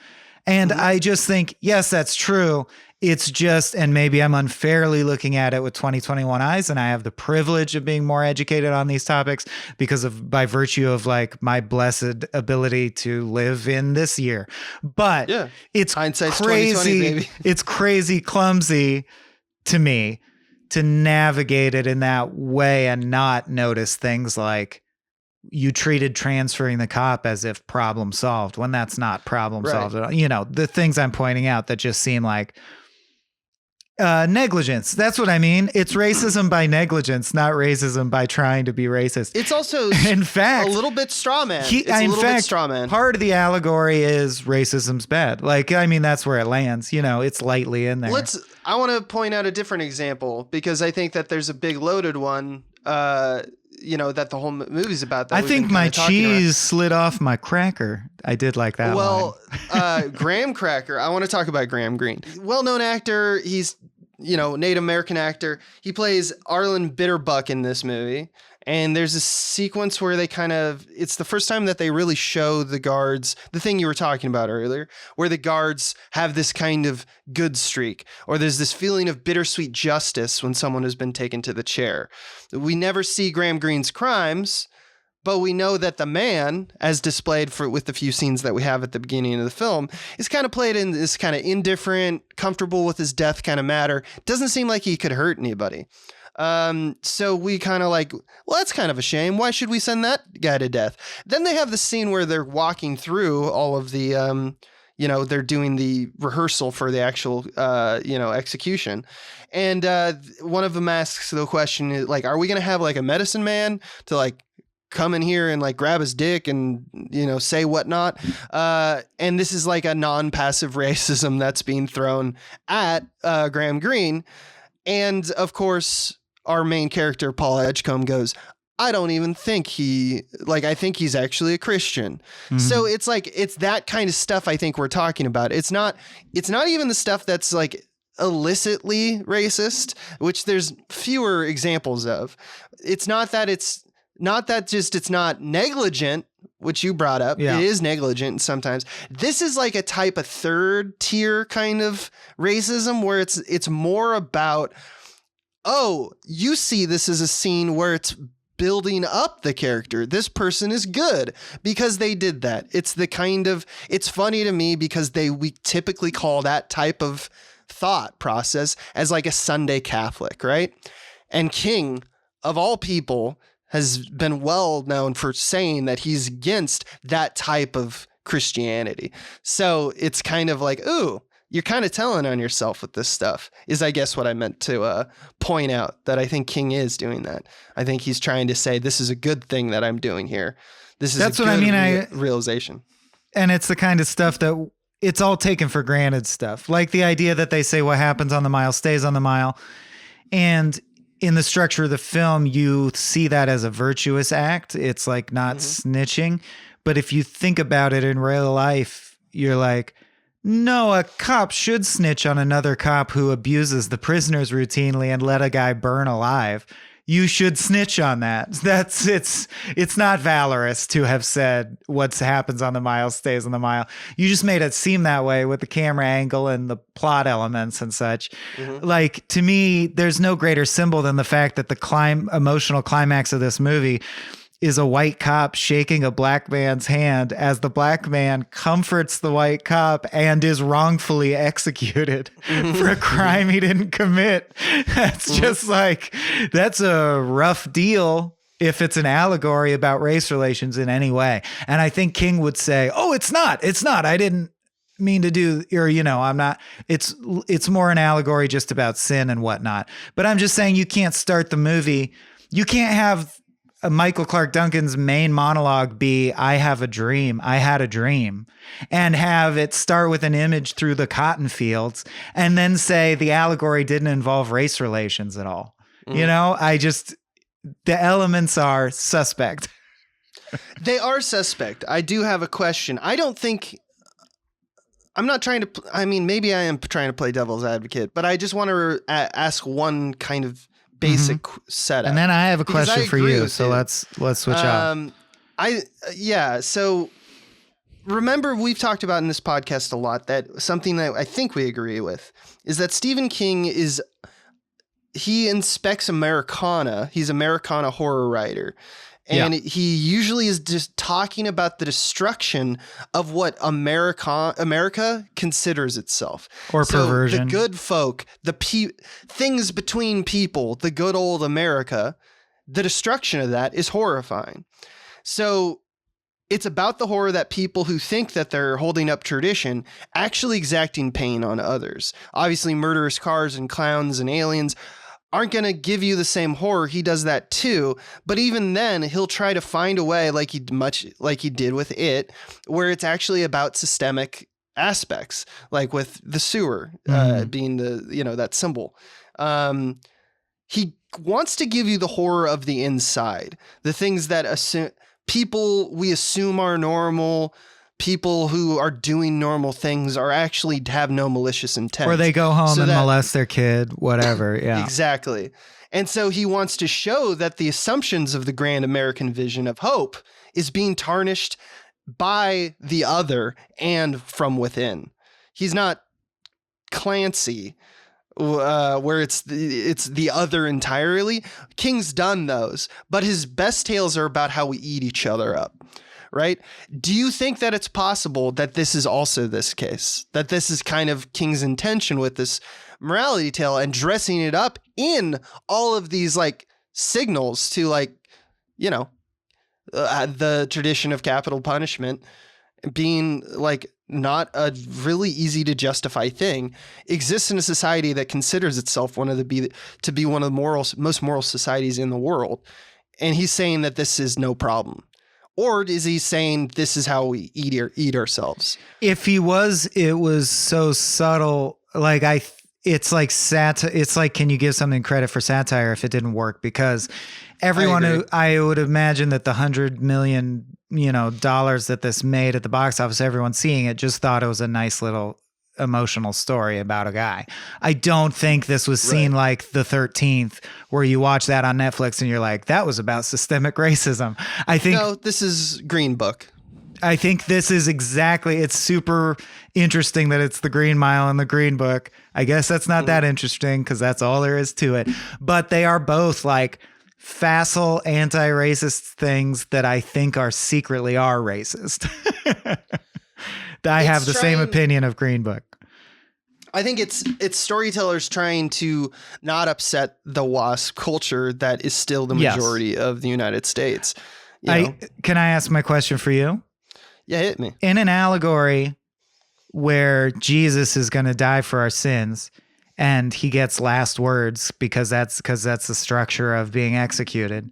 And I just think, yes, that's true. It's just, and maybe I'm unfairly looking at it with 2021 eyes, and I have the privilege of being more educated on these topics by virtue of like my blessed ability to live in this year. But it's hindsight's crazy. 2020, baby. It's crazy clumsy to me to navigate it in that way and not notice things like, you treated transferring the cop as if problem solved, when that's not problem solved at all. You know, the things I'm pointing out that just seem like negligence. That's what I mean. It's racism by negligence, not racism by trying to be racist. It's also, in fact, a little bit straw man. Bit straw man. Part of the allegory is racism's bad. Like, I mean, that's where it lands. You know, it's lightly in there. I want to point out a different example because I think that there's a big loaded one. You know, that the whole movie's about. That I think my cheese slid off my cracker. I did like that. Well, Graham Cracker. I want to talk about Graham Greene. Well-known actor. He's, you know, Native American actor. He plays Arlen Bitterbuck in this movie. And there's a sequence where it's the first time that they really show the guards, the thing you were talking about earlier, where the guards have this kind of good streak, or there's this feeling of bittersweet justice when someone has been taken to the chair. We never see Graham Greene's crimes, but we know that the man, as displayed with the few scenes that we have at the beginning of the film, is kind of played in this kind of indifferent, comfortable with his death kind of matter. Doesn't seem like he could hurt anybody. So we kind of like, well, that's kind of a shame. Why should we send that guy to death? Then they have the scene where they're walking through all of the, you know, they're doing the rehearsal for the actual, you know, execution. And one of them asks the question, like, are we going to have like a medicine man to like come in here and like grab his dick and, you know, say whatnot? And this is like a non-passive racism that's being thrown at Graham Greene. And of course, our main character, Paul Edgecombe, goes, I don't even think I think he's actually a Christian. So it's like, it's that kind of stuff I think we're talking about. It's not even the stuff that's like illicitly racist, which there's fewer examples of. It's not negligent, which you brought up. Yeah. It is negligent sometimes. This is like a type of third tier kind of racism where it's more about, oh, you see this as a scene where it's building up the character. This person is good because they did that. It's funny to me because we typically call that type of thought process as like a Sunday Catholic, right? And King, of all people, has been well known for saying that he's against that type of Christianity. So it's kind of like, ooh, you're kind of telling on yourself with this stuff, is I guess what I meant to point out, that I think King is doing that. I think he's trying to say, this is a good thing that I'm doing here. That's what I mean. Realization. And it's the kind of stuff that it's all taken for granted stuff. Like the idea that they say what happens on the mile stays on the mile. And in the structure of the film, you see that as a virtuous act. It's like not snitching. But if you think about it in real life, you're like, no, a cop should snitch on another cop who abuses the prisoners routinely and let a guy burn alive. You should snitch on that. It's not valorous to have said what happens on the mile stays on the mile. You just made it seem that way with the camera angle and the plot elements and such. Like, to me, there's no greater symbol than the fact that the emotional climax of this movie is a white cop shaking a black man's hand as the black man comforts the white cop and is wrongfully executed for a crime he didn't commit. That's just like, that's a rough deal if it's an allegory about race relations in any way. And I think King would say, oh, it's not. I didn't mean to do, or, I'm not, it's more an allegory just about sin and whatnot. But I'm just saying, you can't start the movie. You can't have Michael Clark Duncan's main monologue be, I have a dream, I had a dream, and have it start with an image through the cotton fields and then say the allegory didn't involve race relations at all. The elements are suspect. They are suspect. I do have a question. Maybe I am trying to play devil's advocate, but I just want to ask one kind of basic setup. And then I have a question for you. So let's switch out. So remember, we've talked about in this podcast a lot that something that I think we agree with is that Stephen King he inspects Americana. He's an Americana horror writer. And he usually is just talking about the destruction of what America considers itself. Or perversion. The good folk, things between people, the good old America, the destruction of that is horrifying. So it's about the horror that people who think that they're holding up tradition actually exacting pain on others. Obviously, murderous cars and clowns and aliens aren't going to give you the same horror. He does that too. But even then, he'll try to find a way, like he did with It, where it's actually about systemic aspects, like with the sewer being that symbol. He wants to give you the horror of the inside, the things that people we assume are normal. People who are doing normal things are actually have no malicious intent. Or they go home and molest their kid, whatever. Yeah, exactly. And so he wants to show that the assumptions of the grand American vision of hope is being tarnished by the other and from within. He's not Clancy, where it's the other entirely. King's done those, but his best tales are about how we eat each other up. Right? Do you think that it's possible that this is also this case? That this is kind of King's intention with this morality tale and dressing it up in all of these like signals to the tradition of capital punishment being like not a really easy to justify thing, exists in a society that considers itself one of the most moral societies in the world. And he's saying that this is no problem. Or is he saying this is how we eat ourselves? If he was, it was so subtle. Like it's like it's like, can you give something credit for satire if it didn't work? Because everyone I would imagine that the $100 million, dollars that this made at the box office, everyone seeing it just thought it was a nice little emotional story about a guy. I don't think this was seen like The 13th, where you watch that on Netflix and you're like, that was about systemic racism. I think no, this is Green Book. I think this is it's super interesting that it's the Green Mile and the Green Book. I guess that's not that interesting because that's all there is to it. But they are both like facile anti-racist things that I think secretly are racist. I have the same opinion of Green Book. I think it's storytellers trying to not upset the WASP culture that is still the majority of the United States. Can I ask my question for you? Yeah, hit me. In an allegory where Jesus is going to die for our sins and he gets last words because that's the structure of being executed.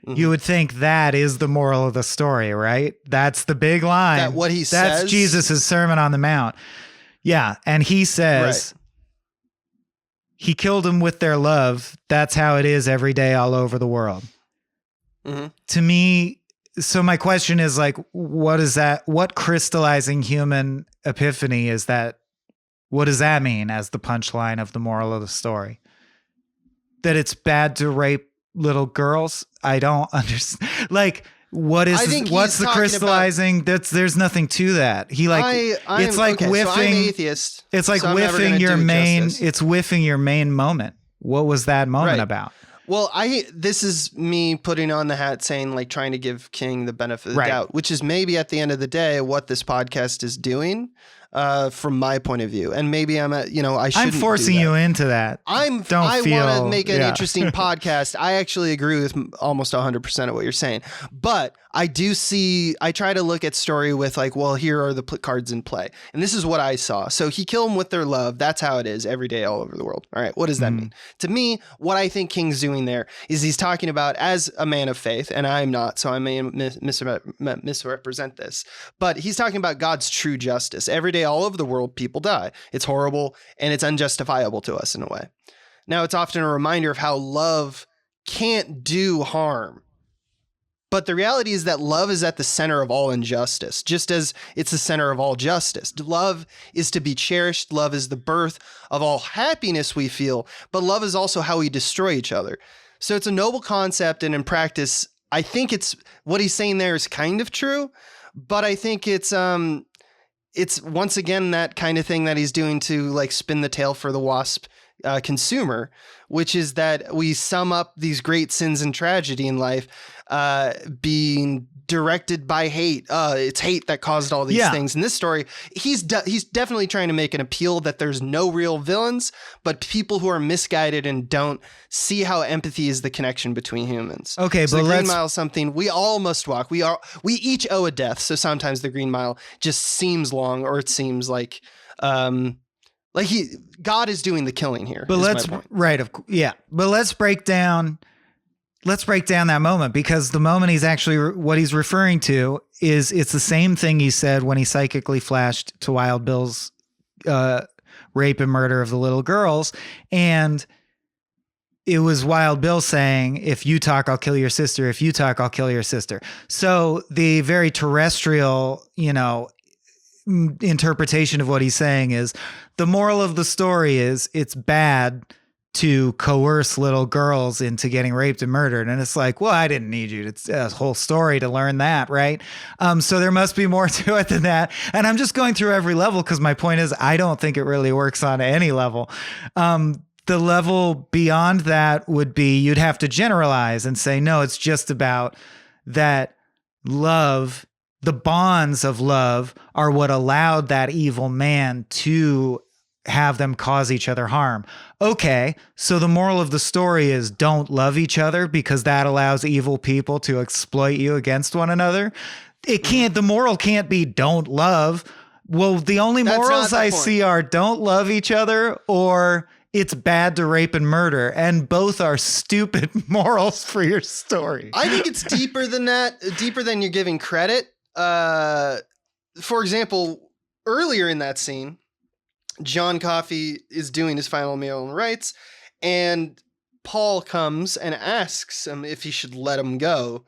Mm-hmm. You would think that is the moral of the story, right? That's the big line. That what he says? That's Jesus' Sermon on the Mount. Yeah. And he says, he killed them with their love. That's how it is every day all over the world. Mm-hmm. To me, so my question is like, what is that? What crystallizing human epiphany is that? What does that mean as the punchline of the moral of the story? That it's bad to rape little girls? I don't understand. Like, what's the crystallizing? There's nothing to that. He it's like whiffing. So I'm atheist. It's like whiffing your main. It's whiffing your main moment. What was that moment about? Well, this is me putting on the hat saying like trying to give King the benefit of the doubt, which is maybe at the end of the day what this podcast is doing. From my point of view, and maybe I shouldn't. I'm forcing you into that. I want to make an interesting podcast. I actually agree with almost 100% of what you're saying, but I try to look at story with like, well, here are the cards in play, and this is what I saw. So he killed them with their love. That's how it is every day all over the world. All right, what does that mean? To me, what I think King's doing there is he's talking about as a man of faith, and I'm not, so I may misrepresent this, but he's talking about God's true justice. Every day all over the world, people die. It's horrible and it's unjustifiable to us in a way. Now, it's often a reminder of how love can't do harm. But the reality is that love is at the center of all injustice, just as it's the center of all justice. Love is to be cherished. Love is the birth of all happiness we feel, but love is also how we destroy each other. So it's a noble concept, and in practice, I think it's what he's saying there is kind of true, but I think it's once again that kind of thing that he's doing to like spin the tale for the WASP consumer, which is that we sum up these great sins and tragedy in life being directed by hate. It's hate that caused all these things. In this story, he's definitely trying to make an appeal that there's no real villains, but people who are misguided and don't see how empathy is the connection between humans. Okay, so but the Green Mile is something we all must walk. We each owe a death. So sometimes the Green Mile just seems long, or it seems like God is doing the killing here. But let's break down that moment, because the moment he's actually what he's referring to is it's the same thing he said when he psychically flashed to Wild Bill's rape and murder of the little girls, and it was Wild Bill saying, if you talk, I'll kill your sister. If you talk, I'll kill your sister. So the very terrestrial, interpretation of what he's saying is the moral of the story is it's bad to coerce little girls into getting raped and murdered. And it's like, well, I didn't need you to a whole story to learn that, right? So there must be more to it than that. And I'm just going through every level because my point is I don't think it really works on any level. The level beyond that would be you'd have to generalize and say, no, it's just about that love. The bonds of love are what allowed that evil man to have them cause each other harm. Okay, so the moral of the story is don't love each other because that allows evil people to exploit you against one another. The moral can't be don't love. Well, the only morals I see are don't love each other or it's bad to rape and murder, and both are stupid morals for your story. I think it's deeper than that, deeper than you're giving credit. For example, earlier in that scene, John Coffey is doing his final meal and rites, and Paul comes and asks him if he should let him go.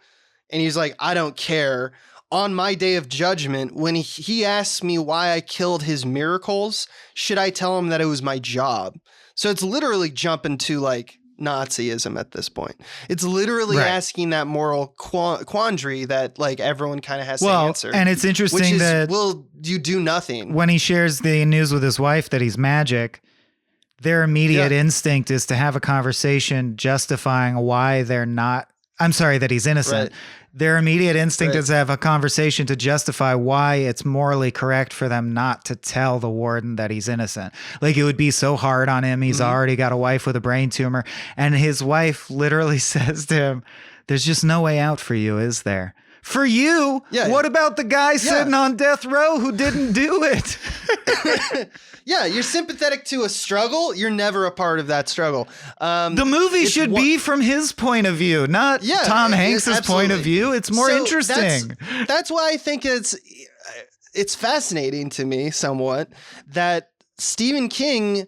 And he's like, I don't care. On my day of judgment, when he asks me why I killed his miracles, should I tell him that it was my job? So it's literally jumping to like Nazism at this point. It's literally asking that moral quandary that like everyone kind of has to answer. And it's interesting that will you do nothing? When he shares the news with his wife that he's magic, their immediate instinct is to have a conversation justifying why they're not. I'm sorry, that he's innocent. Right. Their immediate instinct is to have a conversation to justify why it's morally correct for them not to tell the warden that he's innocent. Like, it would be so hard on him. He's already got a wife with a brain tumor. And his wife literally says to him, there's just no way out for you, is there? For you? Yeah. What about the guy sitting on death row who didn't do it? Yeah, you're sympathetic to a struggle. You're never a part of that struggle. The movie should be from his point of view, not Tom Hanks's point of view. It's more interesting. That's why I think it's fascinating to me somewhat that Stephen King,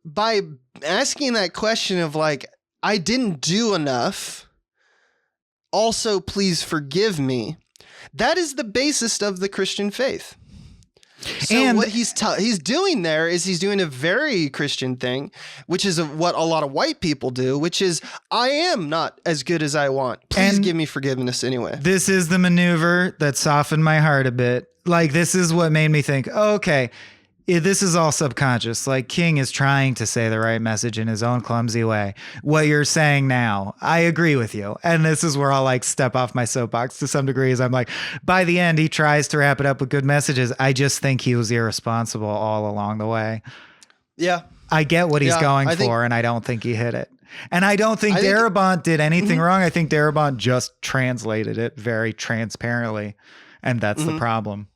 by asking that question of like, I didn't do enough, also please forgive me, that is the basis of the Christian faith. So and what he's doing there is he's doing a very Christian thing, which is what a lot of white people do, which is, I am not as good as I want. Please give me forgiveness anyway. This is the maneuver that softened my heart a bit. Like, this is what made me think, oh, okay, this is all subconscious. Like, King is trying to say the right message in his own clumsy way. What you're saying now, I agree with you. And this is where I'll like step off my soapbox to some degree, is I'm like, by the end, he tries to wrap it up with good messages. I just think he was irresponsible all along the way. Yeah. I get what he's going for, and I don't think he hit it. And I don't think Darabont did anything wrong. I think Darabont just translated it very transparently. And that's the problem.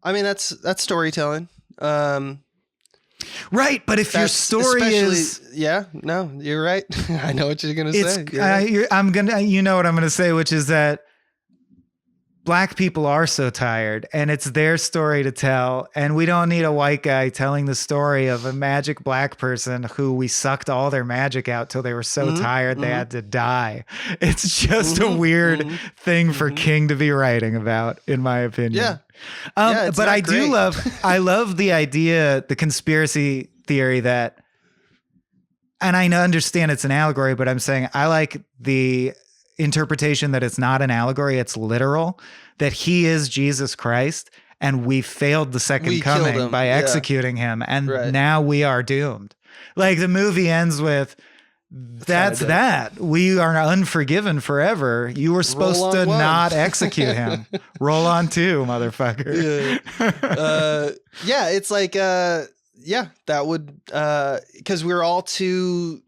I mean, that's storytelling. Right. But if your story is, no, you're right. I know what you're going to say. You know what I'm going to say, which is that Black people are so tired and it's their story to tell. And we don't need a white guy telling the story of a magic Black person who we sucked all their magic out till they were so tired they had to die. It's just a weird thing for King to be writing about, in my opinion. Yeah. But I love the idea, the conspiracy theory that, and I understand it's an allegory, but I'm saying I like the interpretation that it's not an allegory, it's literal, that he is Jesus Christ and we failed the second coming by executing him, and now we are doomed. Like, the movie ends with that we are unforgiven forever. You were supposed to not execute him. Roll on 2, motherfucker. It's like that would because we're all too.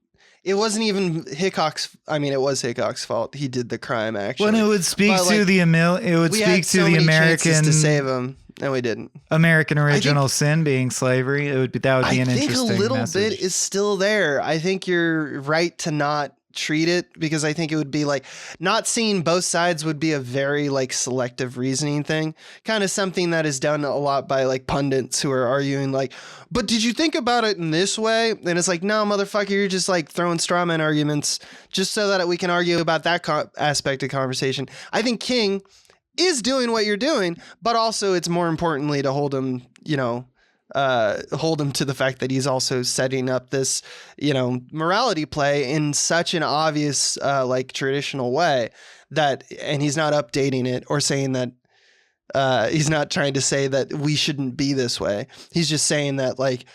It wasn't even Hickok's. I mean, it was Hickok's fault. He did the crime, actually. Well, it would speak to the American to save him, and we didn't. American original sin being slavery. That would be an interesting message. I think a little bit is still there. I think you're right to not treat it, because I think it would be like, not seeing both sides would be a very like selective reasoning thing, kind of something that is done a lot by like pundits who are arguing like, but did you think about it in this way? And it's like, no, motherfucker, you're just like throwing straw man arguments just so that we can argue about that aspect of conversation. I think King is doing what you're doing, but also it's more importantly to hold him to the fact that he's also setting up this, morality play in such an obvious, like traditional way and he's not updating it or saying that, he's not trying to say that we shouldn't be this way. He's just saying that like,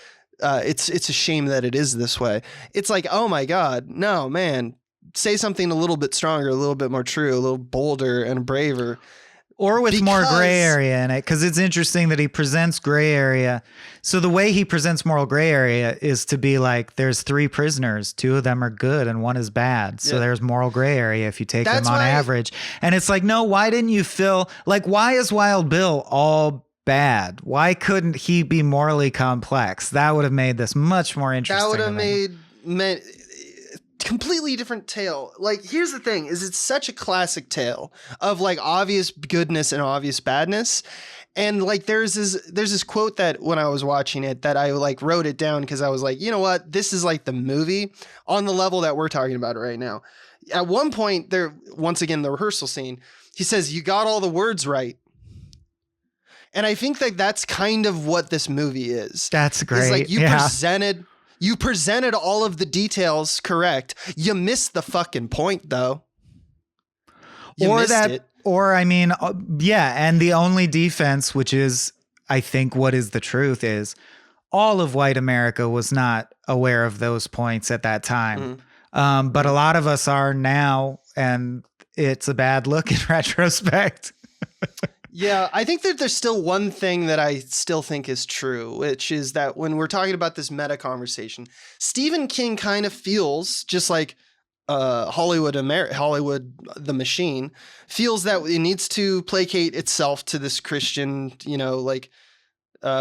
it's a shame that it is this way. It's like, oh my God, no, man, say something a little bit stronger, a little bit more true, a little bolder and braver. Or with more gray area in it, because it's interesting that he presents gray area. So the way he presents moral gray area is to be like, there's 3 prisoners, 2 of them are good and 1 is bad. So there's moral gray area if you take them on average. And it's like, no, why didn't you why is Wild Bill all bad? Why couldn't he be morally complex? That would have made this much more interesting. That would have made completely different tale. Like, here's the thing, is it's such a classic tale of like obvious goodness and obvious badness. And like, there's this quote that when I was watching it that I like wrote it down, because I was like, you know what, this is like the movie on the level that we're talking about right now. At one point there, once again, the rehearsal scene, he says, you got all the words right. And I think that that's kind of what this movie is. That's great. It's like you presented all of the details correct. You missed the fucking point, though. And the only defense, which is, I think, what is the truth, is all of white America was not aware of those points at that time. But a lot of us are now, and it's a bad look in retrospect. Yeah, I think that there's still one thing that I still think is true, which is that when we're talking about this meta conversation, Stephen King kind of feels just like Hollywood the machine feels that it needs to placate itself to this Christian,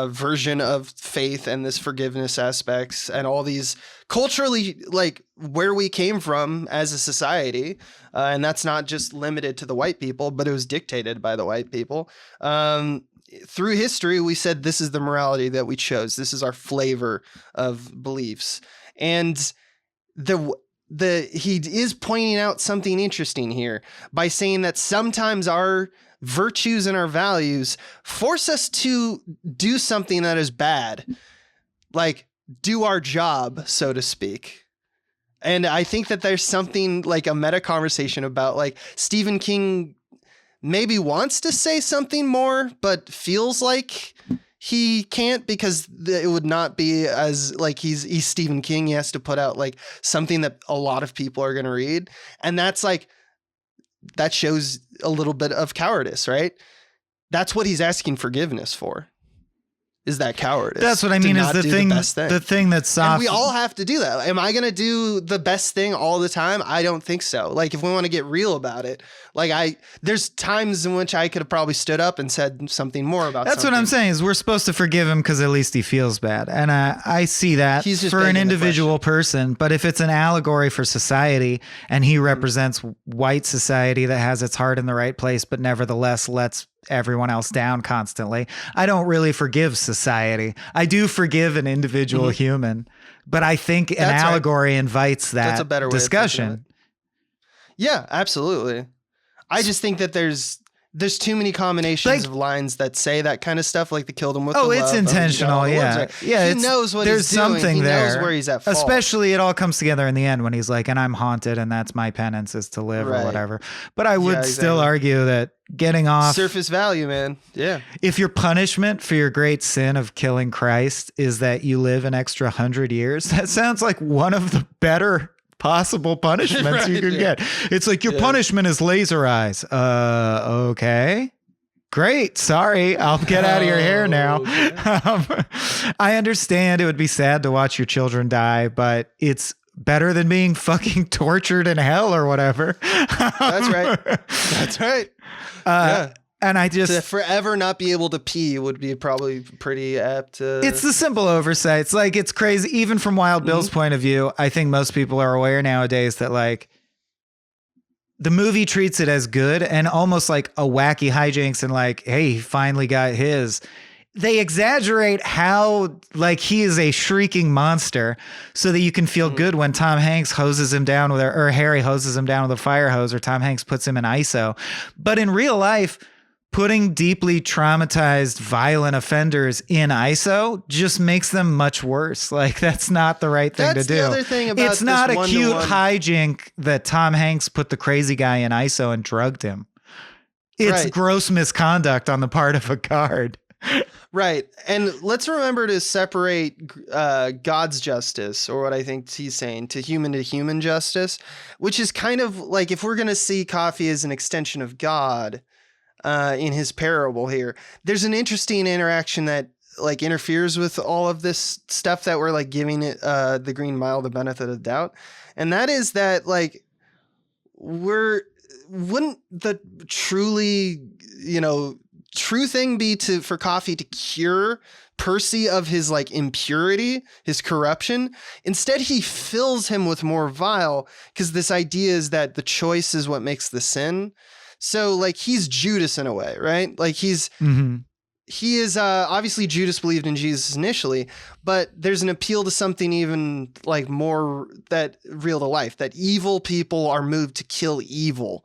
version of faith and this forgiveness aspects and all these culturally, like where we came from as a society. And that's not just limited to the white people, but it was dictated by the white people. Through history, we said, this is the morality that we chose. This is our flavor of beliefs. And he is pointing out something interesting here by saying that sometimes our virtues and our values force us to do something that is bad, like do our job, so to speak. And I think that there's something like a meta conversation about like Stephen King maybe wants to say something more, but feels like he can't because it would not be as like he's Stephen King. He has to put out like something that a lot of people are going to read. And that's like, that shows a little bit of cowardice, right? That's what he's asking forgiveness for. Is that cowardice? That's what I mean. Is the thing that's soft. And we all have to do that. Am I going to do the best thing all the time? I don't think so. Like if we want to get real about it, like there's times in which I could have probably stood up and said something more about. That's what I'm saying is we're supposed to forgive him because at least he feels bad. And I see that for an individual person, but if it's an allegory for society and he represents white society that has its heart in the right place, but nevertheless lets everyone else down constantly, I don't really forgive society. I do forgive an individual human, but I think an allegory invites that That's a better discussion. Yeah, absolutely. I just think that there's too many combinations of lines that say that kind of stuff, like the killed him with the love. It's intentional. Yeah. He knows what he's doing. There's something there. He knows where he's at fault. Especially it all comes together in the end when he's like, and I'm haunted and that's my penance is to live or whatever. But I would still argue that getting off surface value, man. Yeah. If your punishment for your great sin of killing Christ is that you live an extra 100 years, that sounds like one of the better possible punishments you could get. It's like your punishment is laser eyes. Okay. Great. Sorry. I'll get out of your hair now. I understand it would be sad to watch your children die, but it's better than being fucking tortured in hell or whatever. That's right. That's right. Yeah. And I just to forever not be able to pee would be probably pretty apt. It's the simple oversights. Like it's crazy. Even from Wild Bill's point of view, I think most people are aware nowadays that like the movie treats it as good and almost like a wacky hijinks and like, hey, he finally got his. They exaggerate how like he is a shrieking monster so that you can feel good when Tom Hanks hoses him down with or Harry hoses him down with a fire hose or Tom Hanks puts him in ISO. But in real life, putting deeply traumatized, violent offenders in ISO just makes them much worse. Like that's not the right thing to do. That's the other thing about it's not a cute hijink that Tom Hanks put the crazy guy in ISO and drugged him. It's gross misconduct on the part of a guard. Right. And let's remember to separate God's justice, or what I think he's saying, to human justice, which is kind of like if we're going to see coffee as an extension of God in his parable here, there's an interesting interaction that like interferes with all of this stuff that we're like giving it the Green Mile the benefit of the doubt. And that is that like wouldn't the truly, true thing be for coffee to cure Percy of his like impurity, his corruption? Instead, he fills him with more vile because this idea is that the choice is what makes the sin. So like he's Judas in a way, right? Like he is obviously Judas believed in Jesus initially, but there's an appeal to something even like more that real to life, that evil people are moved to kill evil.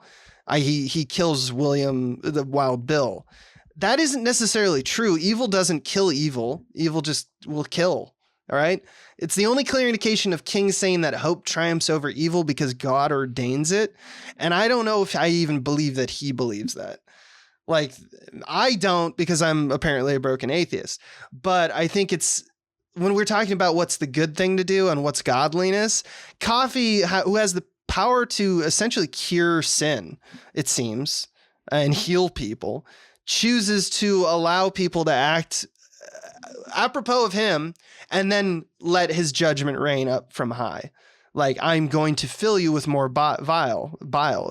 He kills William the Wild Bill. That isn't necessarily true. Evil doesn't kill evil. Evil just will kill. All right. It's the only clear indication of King saying that hope triumphs over evil because God ordains it. And I don't know if I even believe that he believes that. Like, I don't, because I'm apparently a broken atheist. But I think it's when we're talking about what's the good thing to do and what's godliness, Coffee, who has the power to essentially cure sin, it seems, and heal people, chooses to allow people to act apropos of him and then let his judgment reign up from high. Like, I'm going to fill you with more bile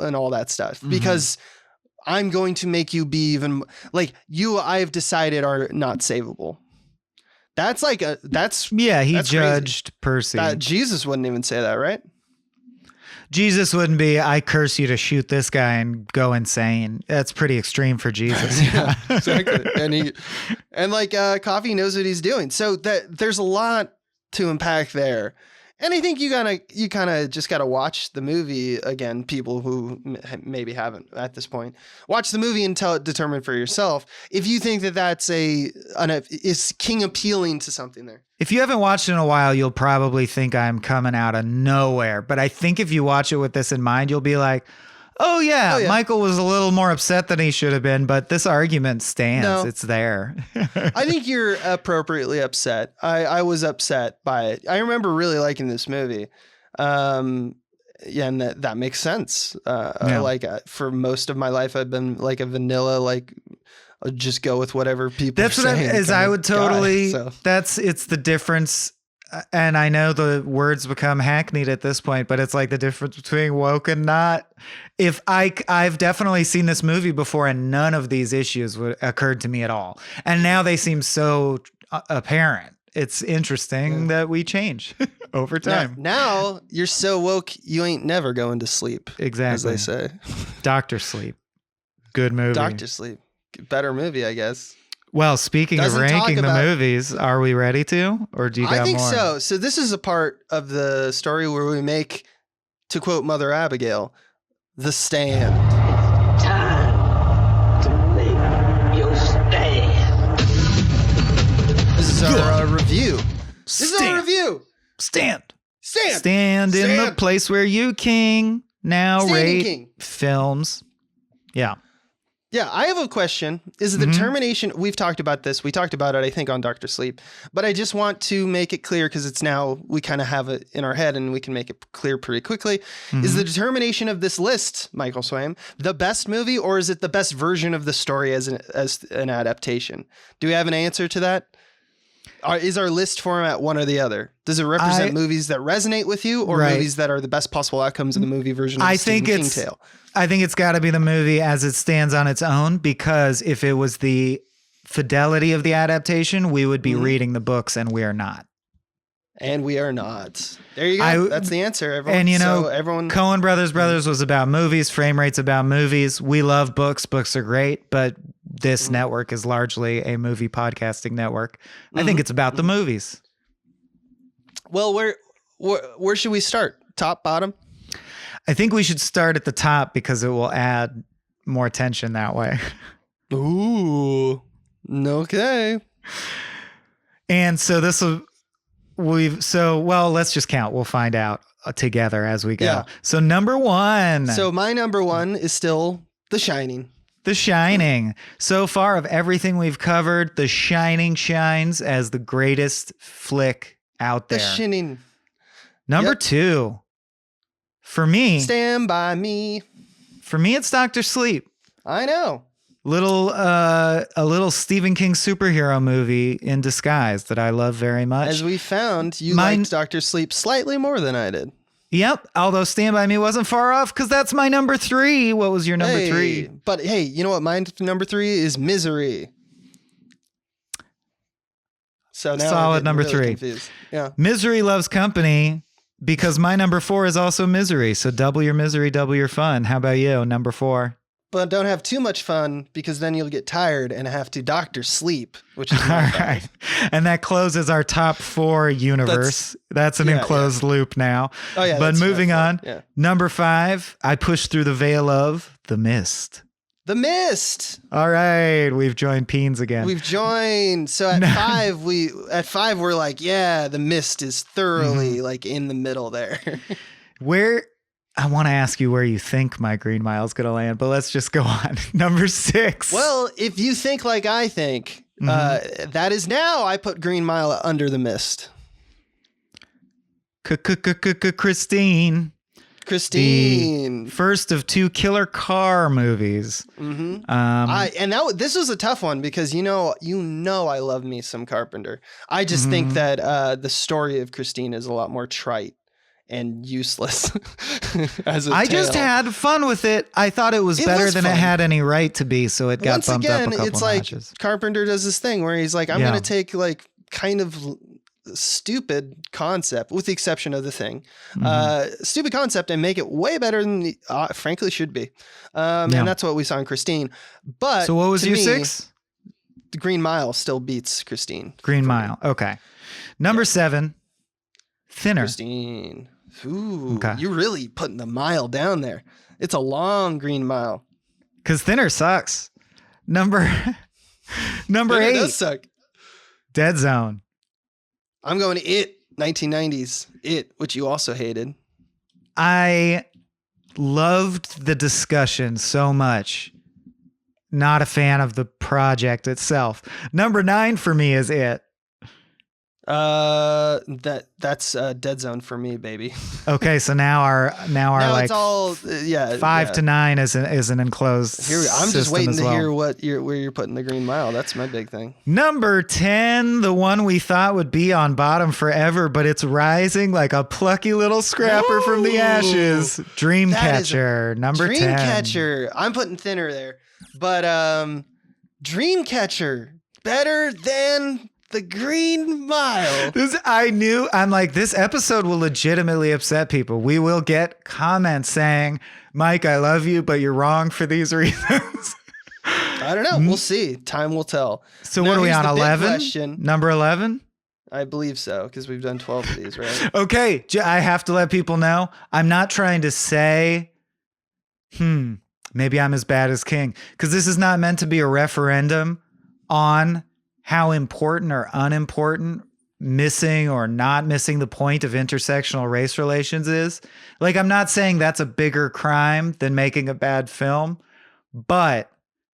and all that stuff because I'm going to make you be even like you, I've decided are not savable. That's like he judged crazy. Percy. Jesus wouldn't even say that, right? Jesus wouldn't be, I curse you to shoot this guy and go insane. That's pretty extreme for Jesus. Yeah, exactly. And Coffee knows what he's doing. So there's a lot to unpack there. And I think you kind of just got to watch the movie again, people who maybe haven't at this point. Watch the movie and determine for yourself if you think that is King appealing to something there. If you haven't watched it in a while, you'll probably think I'm coming out of nowhere. But I think if you watch it with this in mind, you'll be like, oh yeah, Michael was a little more upset than he should have been, but this argument stands. No. It's there. I think you're appropriately upset. I was upset by it. I remember really liking this movie. And that makes sense. For most of my life, I've been like a vanilla, just go with whatever people That's are what saying. I would totally, guy, so. It's the difference. And I know the words become hackneyed at this point, but it's like the difference between woke and not. If I've definitely seen this movie before and none of these issues occurred to me at all. And now they seem so apparent. It's interesting that we change over time. Now you're so woke, you ain't never going to sleep. Exactly. As they say. Dr. Sleep. Good movie. Dr. Sleep. Better movie, I guess. Well, speaking of ranking the movies, are we ready to? Or do you got more? I think so. So this is a part of the story where we make, to quote Mother Abigail, the stand. Time to make your stand. This is our review. This is our review. Stand Stand in the place where you king now rate films. Yeah. Yeah, I have a question. Is the determination, we've talked about this. We talked about it, I think, on Dr. Sleep. But I just want to make it clear because it's now, we kind of have it in our head and we can make it clear pretty quickly. Is the determination of this list, Michael Swaim, the best movie or is it the best version of the story as an adaptation? Do we have an answer to that? Is our list format one or the other? Does it represent movies that resonate with you or movies that are the best possible outcomes in the movie version of the Stephen King tale? I think it's got to be the movie as it stands on its own, because if it was the fidelity of the adaptation, we would be reading the books, and we are not. And we are not. There you go. That's the answer, everyone. And everyone, Coen Brothers was about movies. Frame Rate's about movies. We love books. Books are great, but this network is largely a movie podcasting network. I think it's about the movies. Well, where should we start? Top, bottom? I think we should start at the top because it will add more tension that way. Ooh, okay. And so let's just count. We'll find out together as we go. Yeah. So number one. So my number one is still The Shining. The Shining. So far of everything we've covered, The Shining shines as the greatest flick out there. The Shining. Number two. For me, Stand By Me. For me, it's Dr. Sleep. I know. A little Stephen King superhero movie in disguise that I love very much. As we found, you liked Dr. Sleep slightly more than I did. Yep. Although Stand By Me wasn't far off because that's my number three. What was your number three? But hey, you know what? My number three is Misery. So now solid number really three. Confused. Yeah. Misery Loves Company. Because my number four is also Misery. So double your misery, double your fun. How about you? Number four. But don't have too much fun because then you'll get tired and have to Dr. Sleep, which is all right. And that closes our top four universe. That's an enclosed loop now. Oh, yeah. But moving on. Yeah. Number five, I pushed through the veil of The Mist. The Mist. All right, we've joined Peens again. We've joined. So at five, we're like, yeah, The Mist is thoroughly like in the middle there. Where I want to ask you where you think my Green Mile is going to land, but let's just go on. Number six. Well, if you think like I think, that is now I put Green Mile under The Mist. Christine. Christine. The first of 2 killer car movies. Mm-hmm. This was a tough one because you know I love me some Carpenter. I just think that the story of Christine is a lot more trite and useless as a I tale. just had fun with it. I thought it was better than it had any right to be, so it got bumped up a couple it's notches. Like Carpenter does this thing where he's like, I'm going to take like kind of stupid concept, with the exception of The Thing, stupid concept, and make it way better than the frankly should be. And that's what we saw in Christine. But so what was your me, 6? The Green Mile still beats Christine. Green Mile. Okay. Number 7, Thinner. Christine. Ooh, okay. You're really putting the mile down there. It's a long Green Mile. Because Thinner sucks. Number 8. It does suck. Dead Zone. I'm going to It, 1990s. It, which you also hated. I loved the discussion so much. Not a fan of the project itself. Number 9 for me is It. That's Dead Zone for me, baby. Okay, so now our like it's all 5 to 9 is an enclosed. I'm just waiting to hear where you're putting the Green Mile. That's my big thing. Number 10, the one we thought would be on bottom forever, but it's rising like a plucky little scrapper from the ashes. Dreamcatcher, number 10. Dreamcatcher. I'm putting Thinner there, but Dreamcatcher better than the Green Mile. I'm like, this episode will legitimately upset people. We will get comments saying, Mike, I love you, but you're wrong for these reasons. I don't know. We'll see. Time will tell. So what are we on, 11? Number 11? I believe so, because we've done 12 of these, right? Okay. I have to let people know. I'm not trying to say, maybe I'm as bad as King, because this is not meant to be a referendum on how important or unimportant missing or not missing the point of intersectional race relations is. Like, I'm not saying that's a bigger crime than making a bad film, but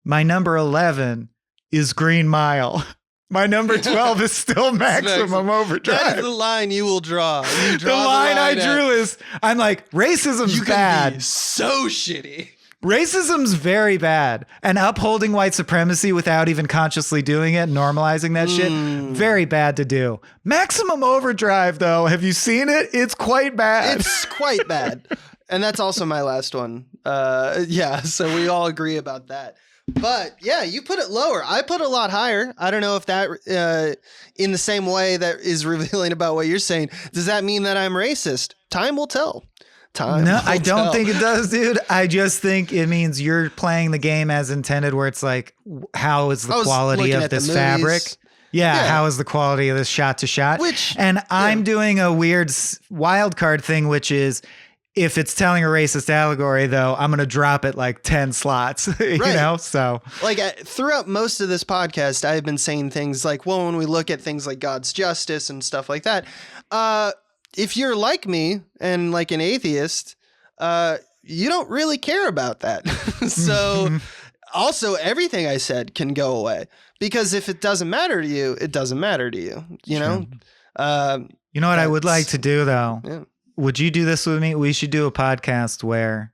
my number 11 is Green Mile. My number 12 is still Maximum Overdrive. That is the line you will draw. The line I drew is, I'm like, racism's bad. Be so shitty. Racism's very bad, and upholding white supremacy without even consciously doing it, normalizing that shit, very bad to do. Maximum Overdrive, though, have you seen it? It's quite bad. It's quite bad. And that's also my last one. So we all agree about that. But yeah, you put it lower. I put it a lot higher. I don't know if that, in the same way that is revealing about what you're saying, does that mean that I'm racist? Time will tell. No, I don't think it does, dude. I just think it means you're playing the game as intended, where it's like, how is the quality of this fabric? Yeah, how is the quality of this shot to shot? I'm doing a weird wild card thing, which is, if it's telling a racist allegory, though, I'm going to drop it like 10 slots, you know? So, like, throughout most of this podcast, I've been saying things like, well, when we look at things like God's justice and stuff like that, if you're like me and like an atheist, you don't really care about that. So also everything I said can go away, because if it doesn't matter to you, it doesn't matter to you, you know? You know what I would like to do, though? Yeah. Would you do this with me? We should do a podcast where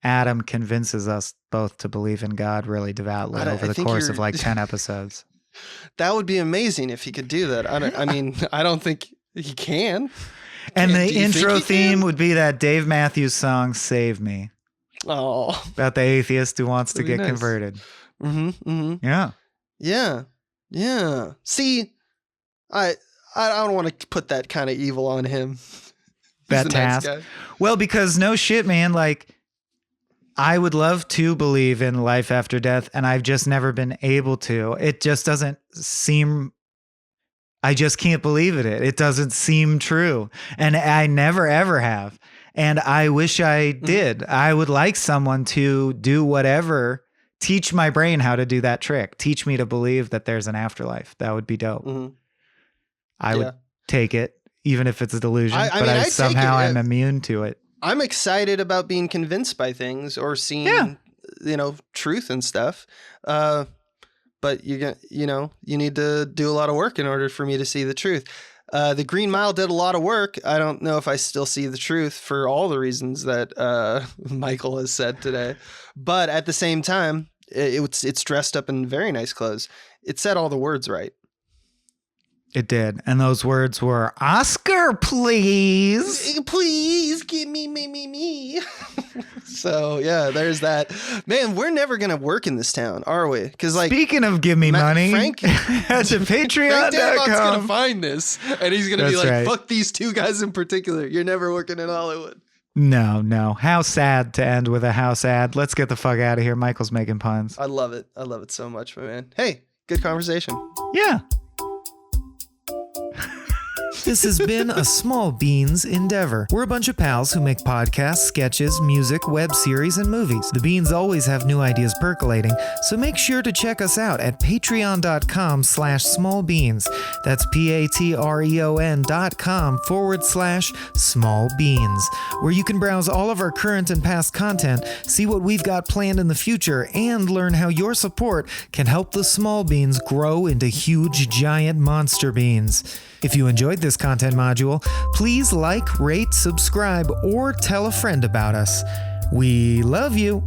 Adam convinces us both to believe in God really devoutly over the course of like 10 episodes. That would be amazing if he could do that. I don't think he can. And the intro theme would be that Dave Matthews song, Save Me. Oh. About the atheist who wants to get converted. Yeah. Yeah. Yeah. See, I don't want to put that kind of evil on him. That task. Nice, well, because no shit, man, like, I would love to believe in life after death, and I've just never been able to. It just doesn't seem, I just can't believe it. It doesn't seem true. And I never, ever have. And I wish I did. I would like someone to do whatever, teach my brain how to do that trick. Teach me to believe that there's an afterlife. That would be dope. I would take it, even if it's a delusion, but I somehow I'm immune to it. I'm excited about being convinced by things or seeing, truth and stuff. But you need to do a lot of work in order for me to see the truth. The Green Mile did a lot of work. I don't know if I still see the truth for all the reasons that Michael has said today. But at the same time, it's dressed up in very nice clothes. It said all the words right. It did. And those words were, Oscar, please. Please give me. So, yeah, there's that. Man, we're never going to work in this town, are we? Because, like, speaking of give me money, Frank, that's a Patreon.com. Frank Darabont's going to find this, and he's going to be like, right. Fuck these two guys in particular. You're never working in Hollywood. No. How sad to end with a house ad. Let's get the fuck out of here. Michael's making puns. I love it. I love it so much, my man. Hey, good conversation. Yeah. This has been a Small Beans endeavor. We're a bunch of pals who make podcasts, sketches, music, web series, and movies. The Beans always have new ideas percolating, so make sure to check us out at patreon.com/smallbeans. That's patreon.com/smallbeans, where you can browse all of our current and past content, see what we've got planned in the future, and learn how your support can help the small beans grow into huge, giant monster beans. If you enjoyed this content module, please like, rate, subscribe, or tell a friend about us. We love you.